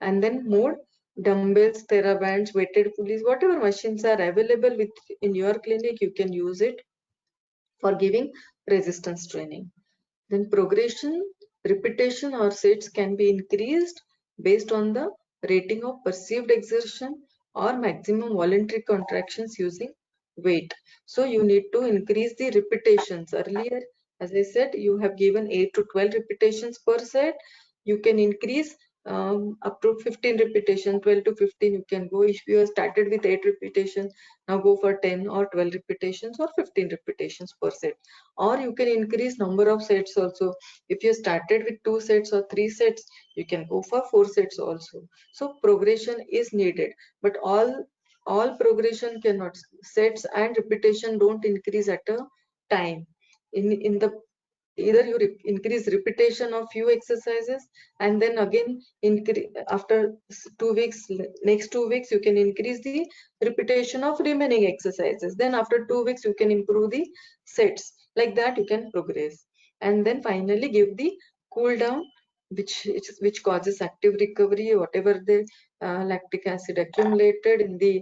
Speaker 2: And then more dumbbells, therabands, weighted pulleys, whatever machines are available in your clinic, you can use it for giving resistance training. Then progression, repetition or sets can be increased based on the rating of perceived exertion or maximum voluntary contractions using weight. So you need to increase the repetitions. Earlier, as I said, you have given 8 to 12 repetitions per set. You can increase up to 15 repetition, 12 to 15 you can go. If you have started with 8 repetitions, now go for 10 or 12 repetitions or 15 repetitions per set. Or you can increase number of sets also. If you started with 2 sets or 3 sets, you can go for 4 sets also. So progression is needed, but all progression cannot. Sets and repetition don't increase at a time. In the either you increase repetition of few exercises, and then again increase after 2 weeks, next 2 weeks you can increase the repetition of remaining exercises. Then after 2 weeks you can improve the sets. Like that you can progress. And then finally give the cool down, which causes active recovery. Whatever the lactic acid accumulated in the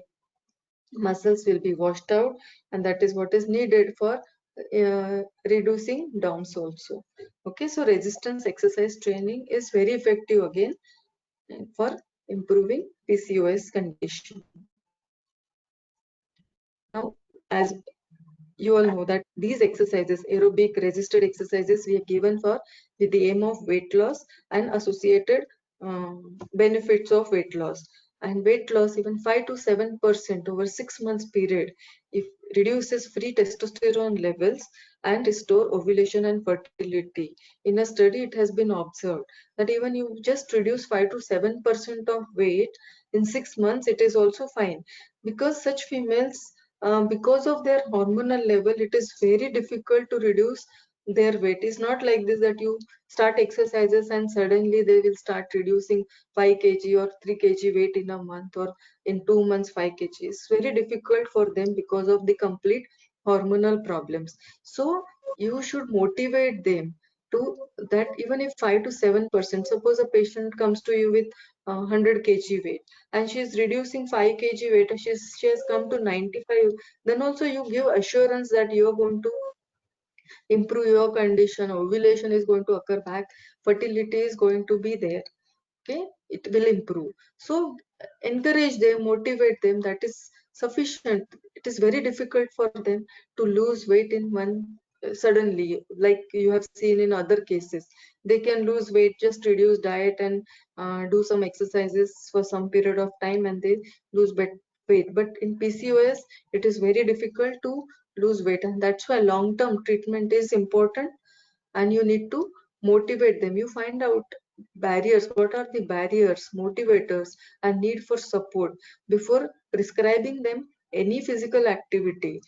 Speaker 2: muscles will be washed out, and that is what is needed for reducing DOMS also. Okay, so resistance exercise training is very effective again for improving PCOS condition. Now, as you all know that these exercises, aerobic resisted exercises, we are given for with the aim of weight loss and associated benefits of weight loss. And weight loss, even 5 to 7% over 6 months period, if reduces free testosterone levels and restore ovulation and fertility. In a study, it has been observed that even you just reduce 5 to 7% of weight in 6 months, it is also fine, because such females, because of their hormonal level, it is very difficult to reduce their weight. It's not like this that you start exercises and suddenly they will start reducing 5 kg or 3 kg weight in a month, or in 2 months 5 kg. It's very difficult for them because of the complete hormonal problems. So you should motivate them to that. Even if 5 to 7%, suppose a patient comes to you with 100 kg weight and she is reducing 5 kg weight, she has come to 95, then also you give assurance that you are going to improve your condition, ovulation is going to occur back, fertility is going to be there. Okay, it will improve. So encourage them, motivate them, that is sufficient. It is very difficult for them to lose weight in one suddenly, like you have seen in other cases. They can lose weight, just reduce diet and do some exercises for some period of time, and they lose weight. But in PCOS it is very difficult to lose weight, and that's why long-term treatment is important. And you need to motivate them. You find out barriers, what are the barriers, motivators, and need for support before prescribing them any physical activity.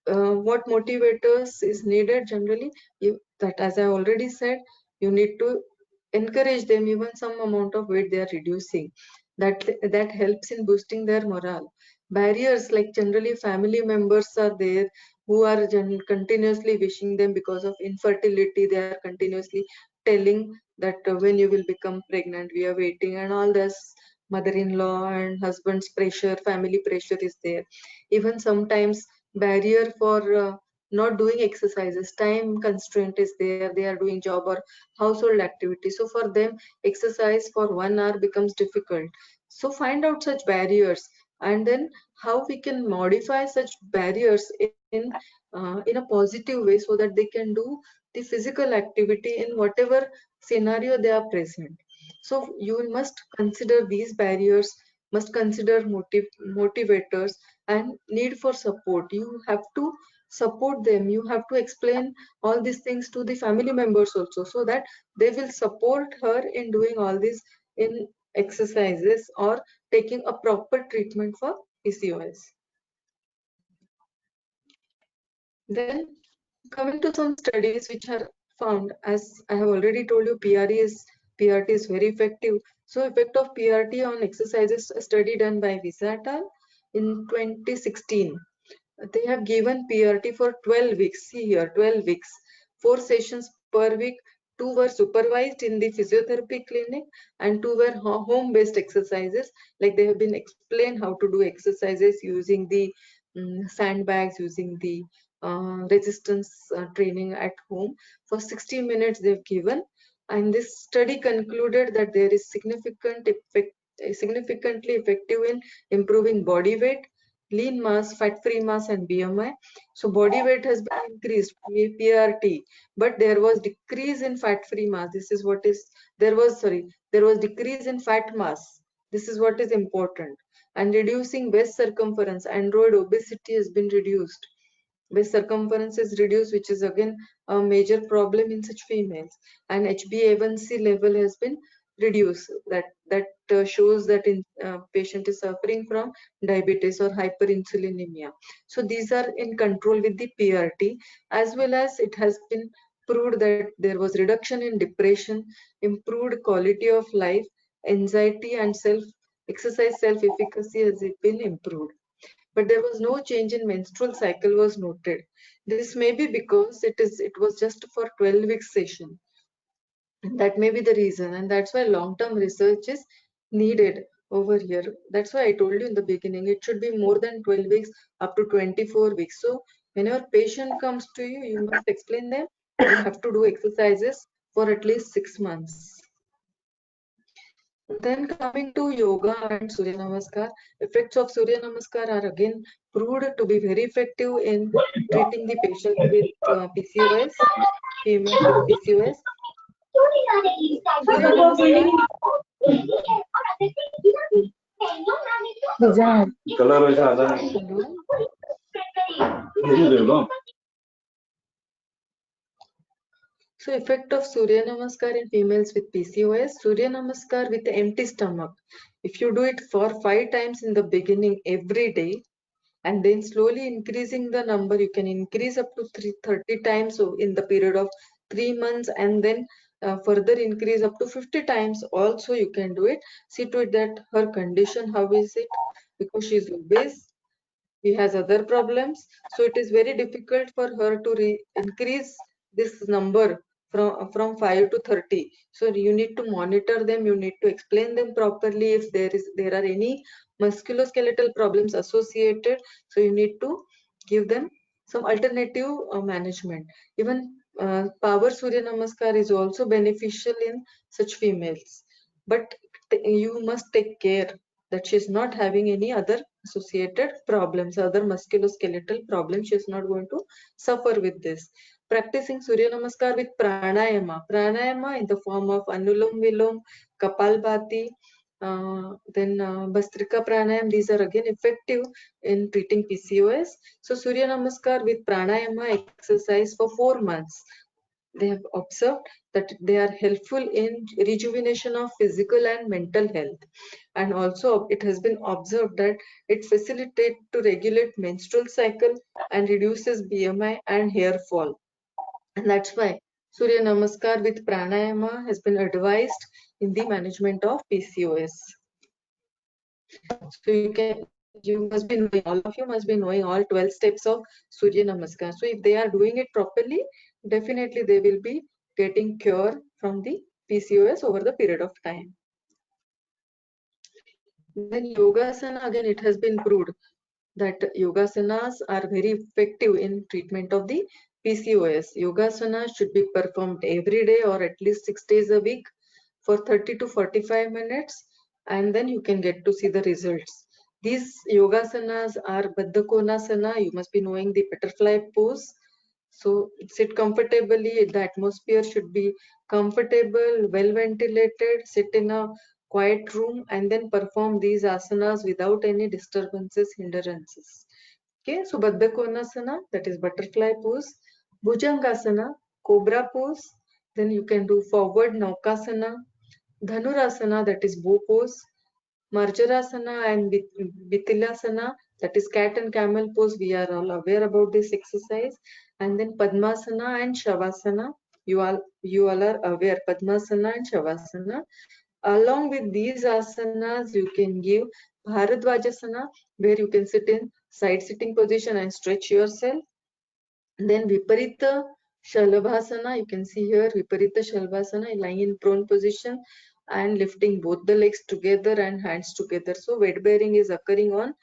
Speaker 2: What motivators is needed generally, that as I already said, you need to encourage them. Even some amount of weight they are reducing, that helps in boosting their morale. Barriers, like generally family members are there who are continuously wishing them, because of infertility they are continuously telling that when you will become pregnant, we are waiting, and all this. Mother-in-law and husband's pressure, family pressure is there. Even sometimes barrier for not doing exercises, time constraint is there, they are doing job or household activity, so for them exercise for 1 hour becomes difficult. So find out such barriers, and then how we can modify such barriers in a positive way, so that they can do the physical activity in whatever scenario they are present. So you must consider these barriers, must consider motivators, and need for support. You have to support them, you have to explain all these things to the family members also, so that they will support her in doing all these in exercises or taking a proper treatment for PCOS. Then coming to some studies which are found, as I have already told you, PRT is very effective. So effect of PRT on exercises, a study done by Visa et al. In 2016. They have given PRT for 12 weeks. See here, 12 weeks, 4 sessions per week. 2 were supervised in the physiotherapy clinic and 2 were home-based exercises. Like they have been explained how to do exercises using the sandbags, using the resistance training at home. For 60 minutes they've given, and this study concluded that there is significantly effective in improving body weight, lean mass, fat-free mass, and BMI. So body weight has been increased, PRT, but there was decrease in fat-free mass. This is what is, there was decrease in fat mass. This is what is important. And reducing waist circumference, android obesity has been reduced. Waist circumference is reduced, which is again a major problem in such females. And HbA1c level has been reduced. That shows that in patient is suffering from diabetes or hyperinsulinemia. So these are in control with the PRT, as well as it has been proved that there was reduction in depression, improved quality of life, anxiety, and exercise self-efficacy has been improved. But there was no change in menstrual cycle was noted. This may be because it was just for 12 weeks session. That may be the reason, and that's why long-term research is needed over here. That's why I told you in the beginning, it should be more than 12 weeks up to 24 weeks. So whenever patient comes to you, you must explain them you have to do exercises for at least 6 months. Then coming to yoga and Surya Namaskar, effects of Surya Namaskar are again proved to be very effective in treating the patient with PCOS, female with PCOS. Surya Namaskar. Hello. So effect of Surya Namaskar in females with PCOS, Surya Namaskar with empty stomach. If you do it for 5 times in the beginning every day, and then slowly increasing the number, you can increase up to 30 times in the period of 3 months, and then further increase up to 50 times also you can do it. See to it that her condition, how is it? Because she is obese, he has other problems, so it is very difficult for her to increase this number from 5 to 30. So you need to monitor them, you need to explain them properly. If there are any musculoskeletal problems associated, so you need to give them some alternative management. Even power Surya Namaskar is also beneficial in such females, but you must take care that she is not having any other associated problems, other musculoskeletal problems. She is not going to suffer with this. Practicing Surya Namaskar with pranayama. Pranayama in the form of Anulom Vilom, Kapalbhati, then Bhastrika Pranayam. These are again effective in treating PCOS. So Surya Namaskar with pranayama exercise for 4 months. They have observed that they are helpful in rejuvenation of physical and mental health. And also it has been observed that it facilitates to regulate menstrual cycle and reduces BMI and hair fall. And that's why Surya Namaskar with pranayama has been advised in the management of PCOS. So you must be knowing, all of you must be knowing all 12 steps of Surya Namaskar. So if they are doing it properly, definitely they will be getting cure from the PCOS over the period of time. Then Yogasana, again it has been proved that Yogasanas are very effective in treatment of the PCOS. Yogasana should be performed every day or at least 6 days a week for 30 to 45 minutes, and then you can get to see the results. These Yogasanas are Baddha Konasana. You must be knowing the butterfly pose. So sit comfortably. The atmosphere should be comfortable, well ventilated. Sit in a quiet room and then perform these asanas without any disturbances, hindrances. Okay, so Baddha Konasana, that is butterfly pose. Bhujangasana, cobra pose. Then you can do forward Naukasana. Dhanurasana, that is bow pose. Marjarasana and Vithilasana, that is cat and camel pose, we are all aware about this exercise. And then Padmasana and Shavasana, you all are aware, Padmasana and Shavasana. Along with these asanas, you can give Bharadvajasana, where you can sit in side sitting position and stretch yourself. Then Viparita Shalabhasana, you can see here Viparita Shalabhasana, lying in prone position and lifting both the legs together and hands together. So weight bearing is occurring on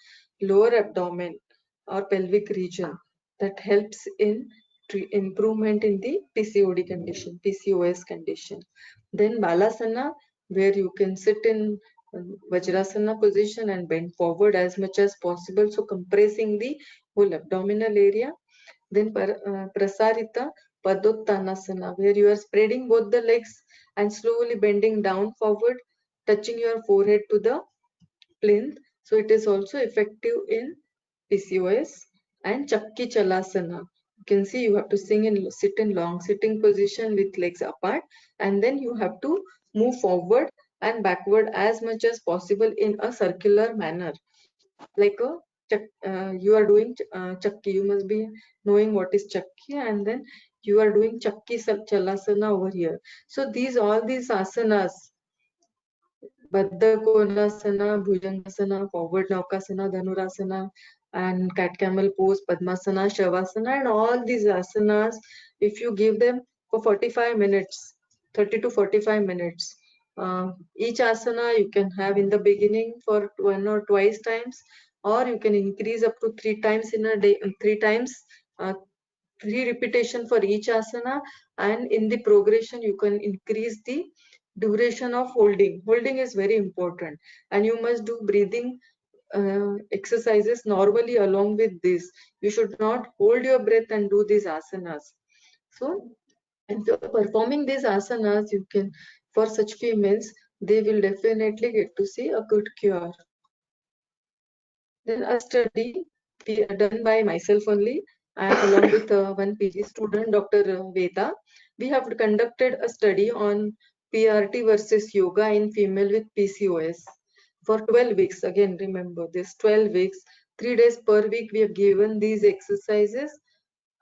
Speaker 2: lower abdomen or pelvic region. That helps in improvement in the PCOD condition, PCOS condition. Then Balasana, where you can sit in Vajrasana position and bend forward as much as possible. So compressing the whole abdominal area. Then Prasarita Padottanasana, where you are spreading both the legs and slowly bending down forward, touching your forehead to the plinth. So it is also effective in PCOS. And Chakki Chalasana. You can see you have to sit in long sitting position with legs apart, and then you have to move forward and backward as much as possible in a circular manner. Like you are doing chakki, you must be knowing what is chakki, and then you are doing chakki chalasana over here. So all these asanas, Baddha Konasana, Bhujangasana, Forward Naukasana, Dhanurasana, and Cat Camel Pose, Padmasana, Shavasana, and all these asanas, if you give them for 45 minutes, 30 to 45 minutes, each asana you can have in the beginning for 1 or twice times, or you can increase up to 3 times in a day, 3 times, 3 repetition for each asana, and in the progression you can increase the duration of holding. Holding is very important, and you must do breathing exercises normally along with this. You should not hold your breath and do these asanas. So if you're performing these asanas, you can, for such females, they will definitely get to see a good cure. Then a study done by myself only, and along with one PG student, Dr. Veda, we have conducted a study on PRT versus yoga in female with PCOS for 12 weeks. Again, remember this 12 weeks, 3 days per week we have given these exercises,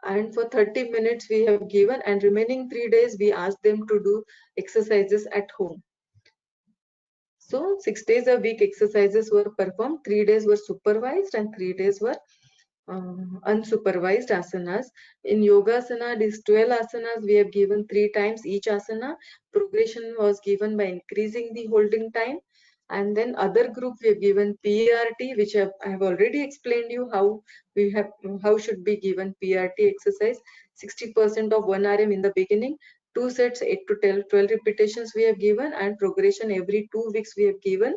Speaker 2: and for 30 minutes we have given, and remaining 3 days we asked them to do exercises at home. So 6 days a week exercises were performed, 3 days were supervised and 3 days were unsupervised asanas. In Yogasana, these 12 asanas we have given 3 times each asana. Progression was given by increasing the holding time. And then other group we have given PRT, which I have already explained you how should be given PRT exercise. 60% of 1 RM in the beginning, 2 sets, 8 to 12 repetitions we have given, and progression every 2 weeks we have given,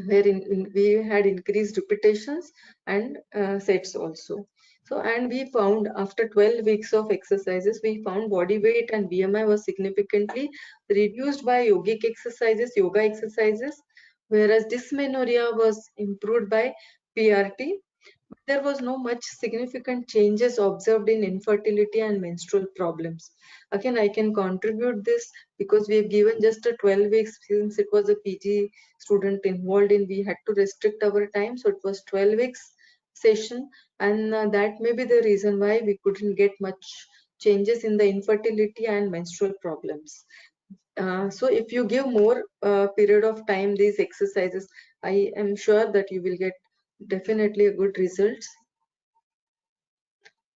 Speaker 2: wherein we had increased repetitions and sets also. So, and we found after 12 weeks of exercises, we found body weight and BMI was significantly reduced by yoga exercises, whereas dysmenorrhea was improved by PRT. There was no much significant changes observed in infertility and menstrual problems. Again, I can contribute this because we have given just a 12 weeks, since it was a PG student involved in, we had to restrict our time. So it was 12 weeks session, and that may be the reason why we couldn't get much changes in the infertility and menstrual problems. So if you give more period of time these exercises, I am sure that you will get definitely a good results.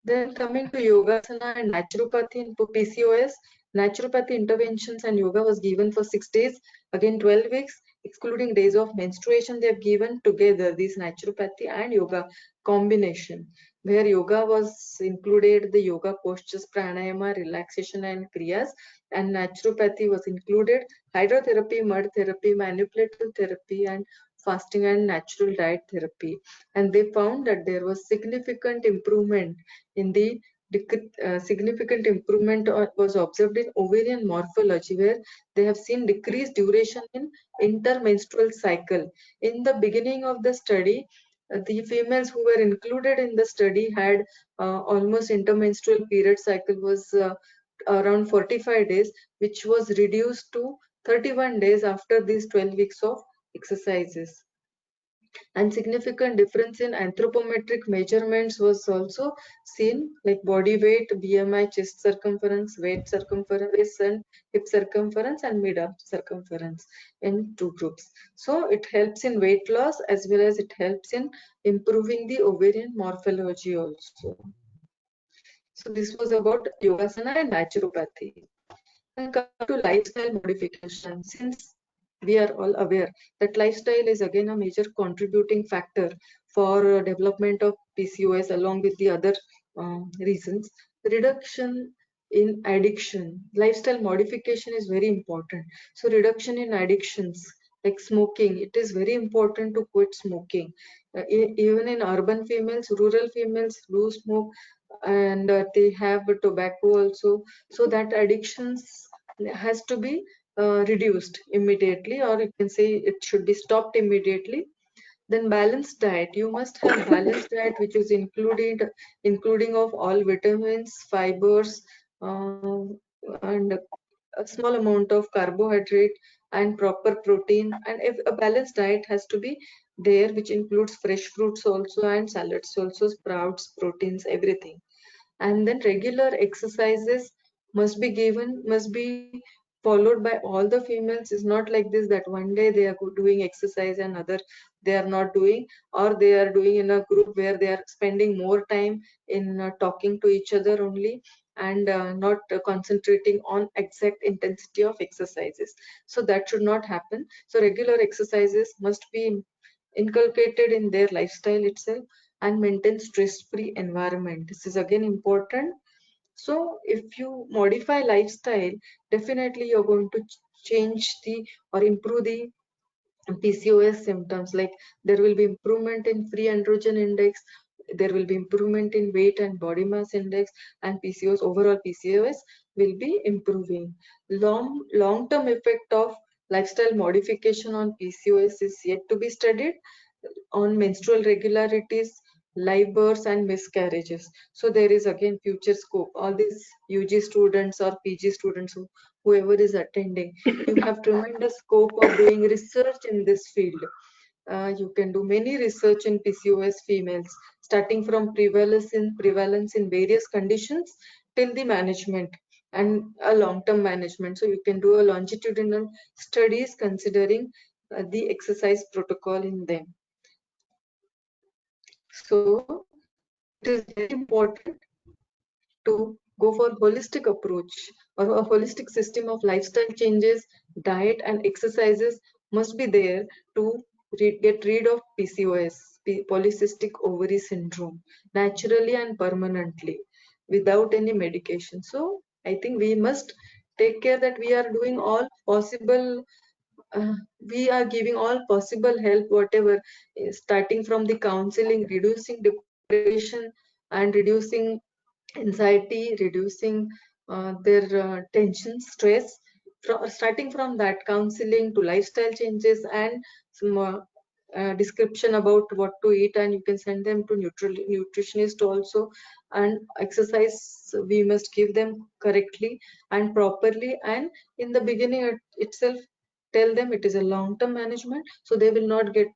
Speaker 2: Then coming to Yogasana and naturopathy in PCOS, naturopathy interventions and yoga was given for 6 days, again 12 weeks, excluding days of menstruation. They have given together these naturopathy and yoga combination, where yoga was included, the yoga postures, pranayama, relaxation and kriyas, and naturopathy was included, hydrotherapy, mud therapy, manipulative therapy, and fasting and natural diet therapy. And they found that there was significant improvement in the significant improvement was observed in ovarian morphology, where they have seen decreased duration in intermenstrual cycle. In the beginning of the study, the females who were included in the study had almost intermenstrual period cycle was around 45 days, which was reduced to 31 days after these 12 weeks of exercises. And significant difference in anthropometric measurements was also seen, like body weight, BMI, chest circumference, waist circumference, and hip circumference, and mid-arm circumference in 2 groups. So it helps in weight loss as well as it helps in improving the ovarian morphology also. So this was about yogasana and naturopathy. And come to lifestyle modification. Since we are all aware that lifestyle is again a major contributing factor for development of PCOS along with the other reasons, reduction in addiction, lifestyle modification is very important. So reduction in addictions like smoking, it is very important to quit smoking. Even in urban females, rural females do smoke, and they have tobacco also. So that addictions has to be reduced immediately, or you can say it should be stopped immediately. Then balanced diet, you must have balanced diet which is including of all vitamins, fibers, and a small amount of carbohydrate and proper protein. And if a balanced diet has to be there, which includes fresh fruits also and salads also, sprouts, proteins, everything. And then regular exercises must be followed by all the females. Is not like this that one day they are doing exercise and other they are not doing, or they are doing in a group where they are spending more time in talking to each other only, and not concentrating on exact intensity of exercises. So that should not happen. So regular exercises must be inculcated in their lifestyle itself, and maintain stress-free environment. This is again important. So if you modify lifestyle, definitely you're going to change the or improve the PCOS symptoms. Like there will be improvement in free androgen index, there will be improvement in weight and body mass index, and PCOS, overall PCOS will be improving. Long-term effect of lifestyle modification on PCOS is yet to be studied on menstrual regularities, live births, and miscarriages. So there is again future scope. All these UG students or PG students, whoever is attending, you have tremendous scope of doing research in this field. You can do many research in PCOS females, starting from prevalence in various conditions till the management and a long-term management. So you can do a longitudinal studies considering the exercise protocol in them. So it is very important to go for holistic approach, or a holistic system of lifestyle changes, diet and exercises must be there to get rid of PCOS, polycystic ovary syndrome, naturally and permanently without any medication. So I think we must take care that we are doing all possible, we are giving all possible help, whatever, starting from the counseling, reducing depression and reducing anxiety, reducing their tension, stress. Starting from that counseling to lifestyle changes and some description about what to eat, and you can send them to nutritionist also. And exercise we must give them correctly and properly, and in the beginning itself tell them it is a long-term management, so they will not get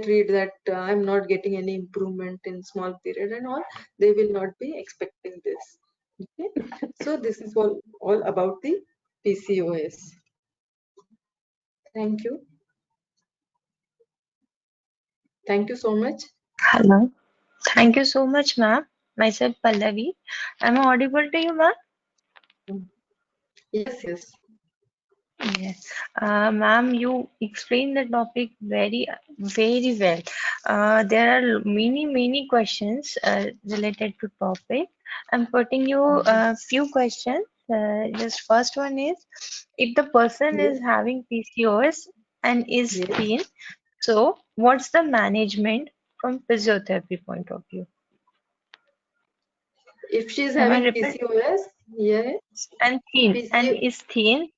Speaker 2: rid that I'm not getting any improvement in small period and all. They will not be expecting this. Okay, so this is all about the PCOS. Thank you. Thank you so much.
Speaker 7: Hello. Thank you so much, ma'am. Myself, Pallavi. Am I audible to you, ma'am?
Speaker 2: Yes, yes.
Speaker 7: Yes. Ma'am, you explained the topic very well. There are many questions related to topic. I'm putting you a few questions. Just first one is, if the person
Speaker 2: Yes,
Speaker 7: is having PCOS and is
Speaker 2: yes.
Speaker 7: thin, so what's the management from physiotherapy point of view?
Speaker 2: If she is
Speaker 7: Am I
Speaker 2: having
Speaker 7: repeat?
Speaker 2: PCOS, yes,
Speaker 7: And thin and
Speaker 2: PCO
Speaker 7: is thin.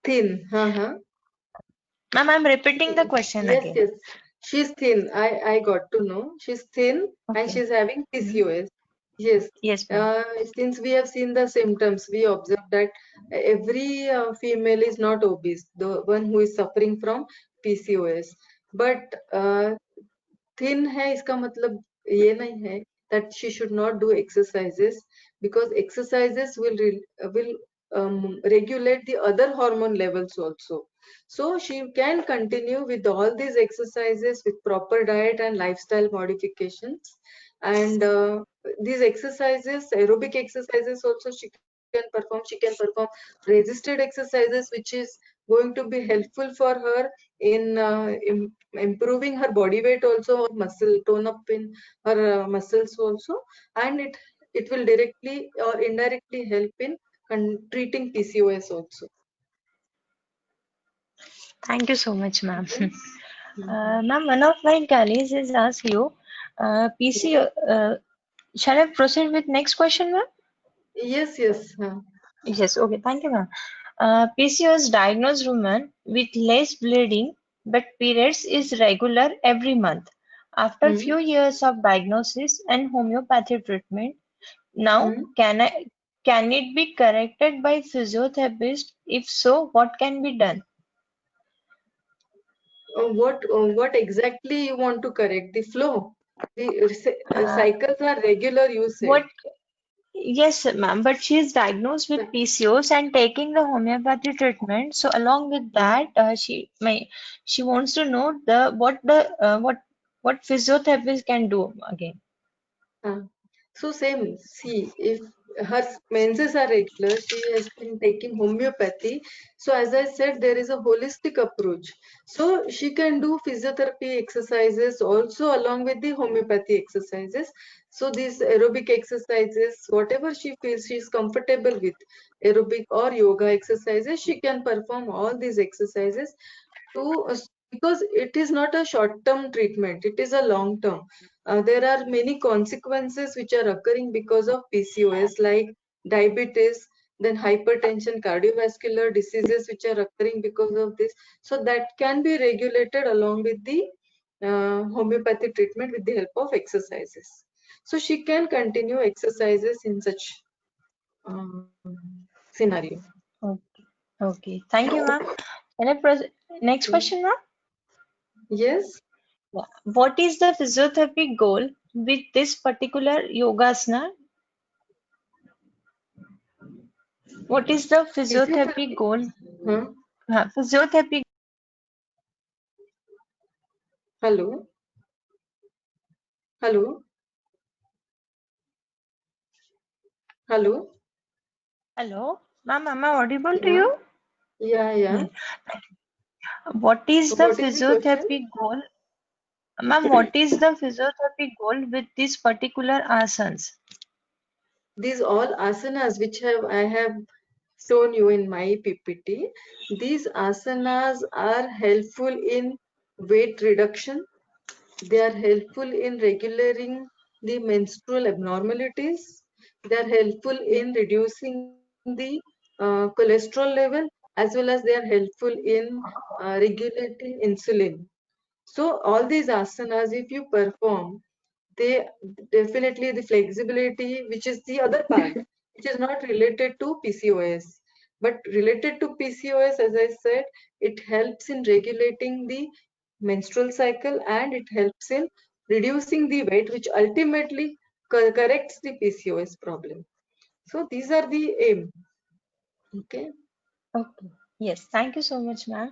Speaker 2: thin. Uh-huh.
Speaker 7: Ma'am, I'm repeating the question
Speaker 2: Yes,
Speaker 7: again.
Speaker 2: yes. She's thin. I got to know. She's thin and
Speaker 7: Okay.
Speaker 2: she's having
Speaker 7: Mhm.
Speaker 2: PCOS. Yes.
Speaker 7: Yes, ma'am.
Speaker 2: Since we have seen the symptoms, we observe that every female is not obese, the one who is suffering from PCOS. But thin है इसका मतलब ये नहीं है that she should not do exercises, because exercises will regulate the other hormone levels also. So she can continue with all these exercises with proper diet and lifestyle modifications. And these exercises, aerobic exercises also she can perform. She can perform resisted exercises, which is going to be helpful for her in improving her body weight also, or muscle tone up in her muscles also, and it will directly or indirectly help in treating PCOS also.
Speaker 7: Thank you so much, ma'am.
Speaker 2: Okay.
Speaker 7: Ma'am, one of my colleagues has asked you, PCO. Shall I proceed with next question, ma'am?
Speaker 2: Yes, yes.
Speaker 7: Yes. Okay. Thank you, ma'am. PCOS diagnosed woman with less bleeding, but periods is regular every month. After
Speaker 2: Hmm.
Speaker 7: few years of diagnosis and homeopathy treatment, now
Speaker 2: Hmm.
Speaker 7: can it be corrected by physiotherapist? If so, what can be done?
Speaker 2: What exactly you want to correct? The flow. The
Speaker 7: Uh,
Speaker 2: cycles are regular, you said.
Speaker 7: what Yes, ma'am, but she is diagnosed with PCOS and taking the homeopathy treatment. So along with that, she wants to know what physiotherapist can do again.
Speaker 2: Uh, so same, see, if her menses are regular, she has been taking homeopathy. So as I said, there is a holistic approach. So she can do physiotherapy exercises also along with the homeopathy exercises. So these aerobic exercises, whatever she feels she is comfortable with, aerobic or yoga exercises, she can perform all these exercises to because it is not a short term treatment, it is a long term. There are many consequences which are occurring because of PCOS, like diabetes, then hypertension, cardiovascular diseases which are occurring because of this. So that can be regulated along with the homeopathy treatment with the help of exercises. So she can continue exercises in such scenario.
Speaker 7: Okay, okay. Thank you, ma'am. Can I next question, ma'am?
Speaker 2: Yes.
Speaker 7: Yeah. What is the physiotherapy goal with this particular yogasana? What is the physiotherapy
Speaker 2: Physiotherapy.
Speaker 7: goal?
Speaker 2: Huh?
Speaker 7: Physiotherapy.
Speaker 2: Hello. Hello. Hello.
Speaker 7: Hello, ma'am. Am I audible to
Speaker 2: Yeah.
Speaker 7: you?
Speaker 2: Yeah. Yeah.
Speaker 7: Yes. What is the
Speaker 2: What is the question?
Speaker 7: physiotherapy goal? Ma'am, what is the physiotherapy goal with these particular asanas?
Speaker 2: These all asanas which I have shown you in my PPT. These asanas are helpful in weight reduction. They are helpful in regulating the menstrual abnormalities. They are helpful in reducing the cholesterol level, as well as they are helpful in regulating insulin. So all these asanas, if you perform, they definitely the flexibility, which is the other part, which is not related to PCOS, but related to PCOS, as I said, it helps in regulating the menstrual cycle and it helps in reducing the weight, which ultimately corrects the PCOS problem. So these are the aim. Okay.
Speaker 7: Okay. Yes. Thank you so much, ma'am.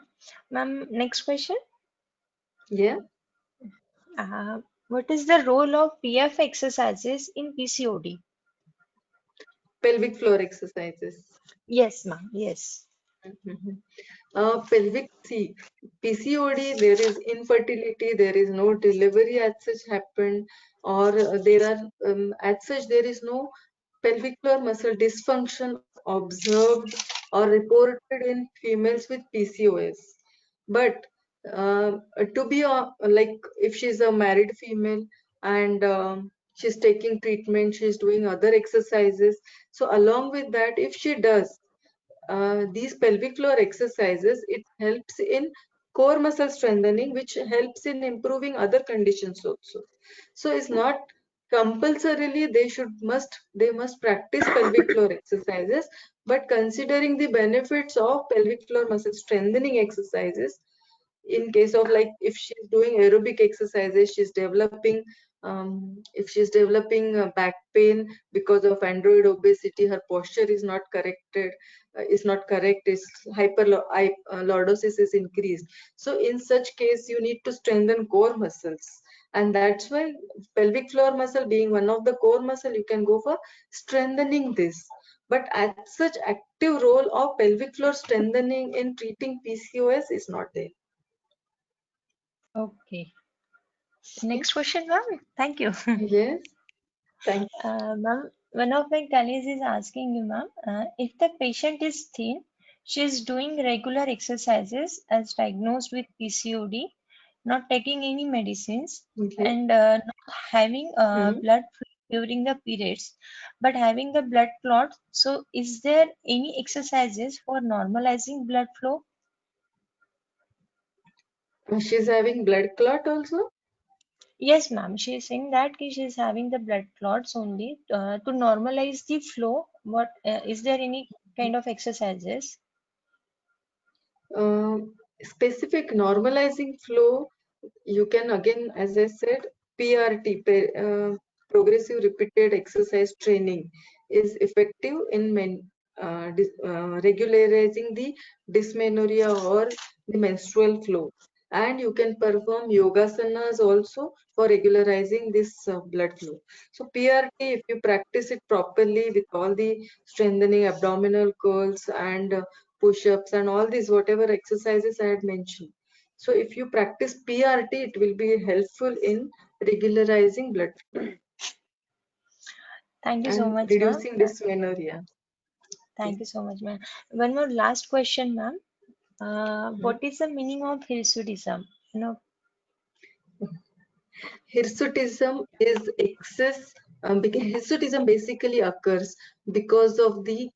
Speaker 7: Ma'am, next question.
Speaker 2: Yeah.
Speaker 7: What is the role of PF exercises in PCOD?
Speaker 2: Pelvic floor exercises.
Speaker 7: Yes, ma'am. Yes.
Speaker 2: Mhm. Pelvic, see, PCOD, there is infertility, there is no delivery as such happened, or there are, as such, there is no pelvic floor muscle dysfunction observed or reported in females with PCOS. But to be like, if she's a married female and she's taking treatment, she's doing other exercises. So along with that, if she does these pelvic floor exercises, it helps in core muscle strengthening, which helps in improving other conditions also. So it's not compulsorily they must practice pelvic floor exercises, but considering the benefits of pelvic floor muscle strengthening exercises, in case of like if she's doing aerobic exercises, she's developing if she's developing back pain because of android obesity, her posture is not corrected, is not correct, is hyperlordosis is increased. So in such case you need to strengthen core muscles, and that's why pelvic floor muscle being one of the core muscle, you can go for strengthening this. But as such active role of pelvic floor strengthening in treating PCOS is not there.
Speaker 7: Okay. Next question, ma'am. Thank you.
Speaker 2: Yes, thank
Speaker 7: Ma'am, one of my colleagues is asking you, ma'am, if the patient is thin, she is doing regular exercises as diagnosed with PCOD, not taking any medicines,
Speaker 2: you. Yes.
Speaker 7: and not having
Speaker 2: Hmm.
Speaker 7: blood flow during the periods, but having the blood clot. So, is there any exercises for normalizing blood flow?
Speaker 2: She's having blood clot also.
Speaker 7: Yes, ma'am. She is saying that she is having the blood clots only to normalize the flow. What is there any kind of exercises?
Speaker 2: Specific normalizing flow, you can again, as I said, PRT, progressive repeated exercise training, is effective in regularizing the dysmenorrhea or the menstrual flow. And you can perform yogasanas also for regularizing this blood flow. So PRT, if you practice it properly with all the strengthening abdominal curls and push-ups and all these whatever exercises I had mentioned. So if you practice PRT, it will be helpful in regularizing blood flow
Speaker 7: Thank you so
Speaker 2: and
Speaker 7: much, ma'am.
Speaker 2: reducing dysmenorrhea.
Speaker 7: Thank you so much, ma'am. One more last question, ma'am.
Speaker 2: Mhm.
Speaker 7: What is the meaning of hirsutism? You know,
Speaker 2: Hirsutism is excess, because hirsutism basically occurs because of the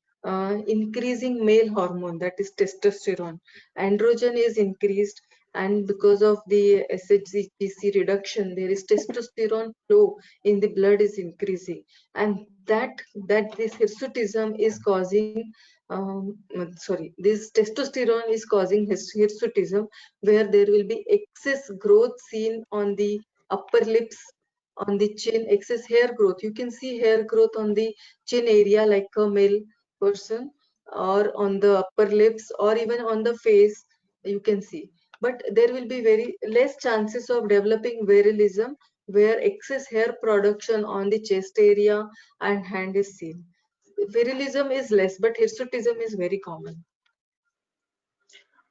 Speaker 2: increasing male hormone, that is testosterone. Androgen is increased, and because of the SHBG reduction, there is testosterone flow in the blood is increasing, and that this hirsutism is causing. This testosterone is causing hirsutism, where there will be excess growth seen on the upper lips, on the chin, excess hair growth. You can see hair growth on the chin area like a male person, or on the upper lips, or even on the face, you can see. But there will be very less chances of developing virilism, where excess hair production on the chest area and hand is seen. Virilism is less, but hirsutism is very common.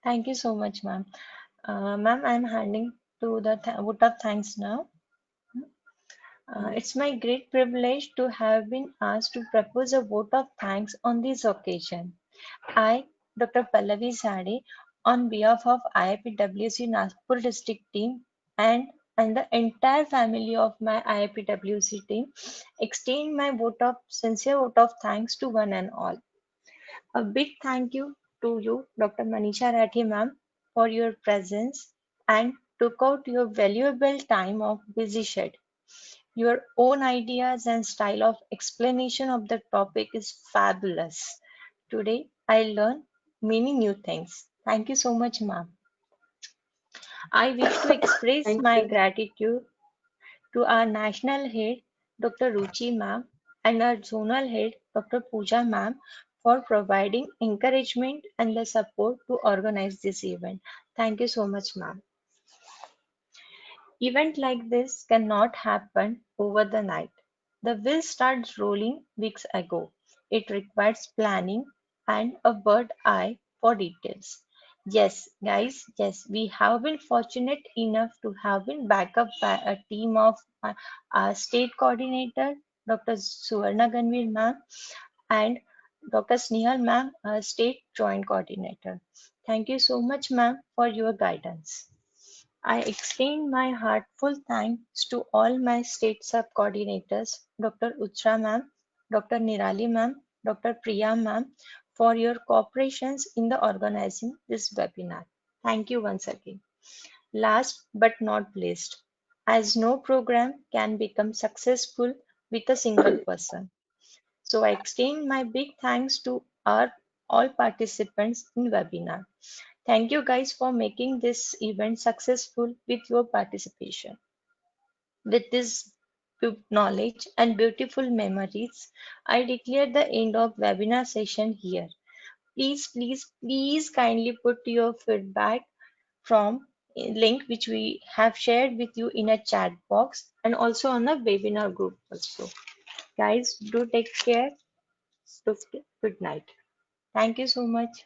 Speaker 7: thank you so much, ma'am. Ma'am, I'm handing to the vote of thanks now. It's my great privilege to have been asked to propose a vote of thanks on this occasion. I, Dr. Pallavi Sade, on behalf of IIPWC Nagpur district team and the entire family of my IIPWC team, extend my sincere vote of thanks to one and all. A big thank you to you, Dr. Manisha Rathi ma'am, for your presence and took out your valuable time of busy schedule. Your own ideas and style of explanation of the topic is fabulous. Today, I learned many new things. Thank you so much, ma'am. I wish to express
Speaker 2: Thank
Speaker 7: my
Speaker 2: you.
Speaker 7: gratitude to our national head, Dr. Ruchi ma'am, and our zonal head, Dr. Pooja ma'am, for providing encouragement and the support to organize this event. Thank you so much, ma'am. Event like this cannot happen over the night. The wheel starts rolling weeks ago. It requires planning and a bird eye for details. Yes, guys, yes, we have been fortunate enough to have been backed up by a team of our state coordinator, Dr. Suvarna Ganvir ma'am, and Dr. Snehal ma'am, our state joint coordinator. Thank you so much, ma'am, for your guidance. I extend my heartfelt thanks to all my state sub-coordinators, Dr. Uchra ma'am, Dr. Nirali ma'am, Dr. Priya ma'am, for your cooperations in the organizing this webinar. Thank you once again. Last but not least, as no program can become successful with a single person. So I extend my big thanks to our all participants in webinar. Thank you guys for making this event successful with your participation. With this good knowledge and beautiful memories, I declare the end of webinar session here. Please kindly put your feedback from a link which we have shared with you in a chat box and also on the webinar group also. Guys, do take care. Good night. Thank you so much.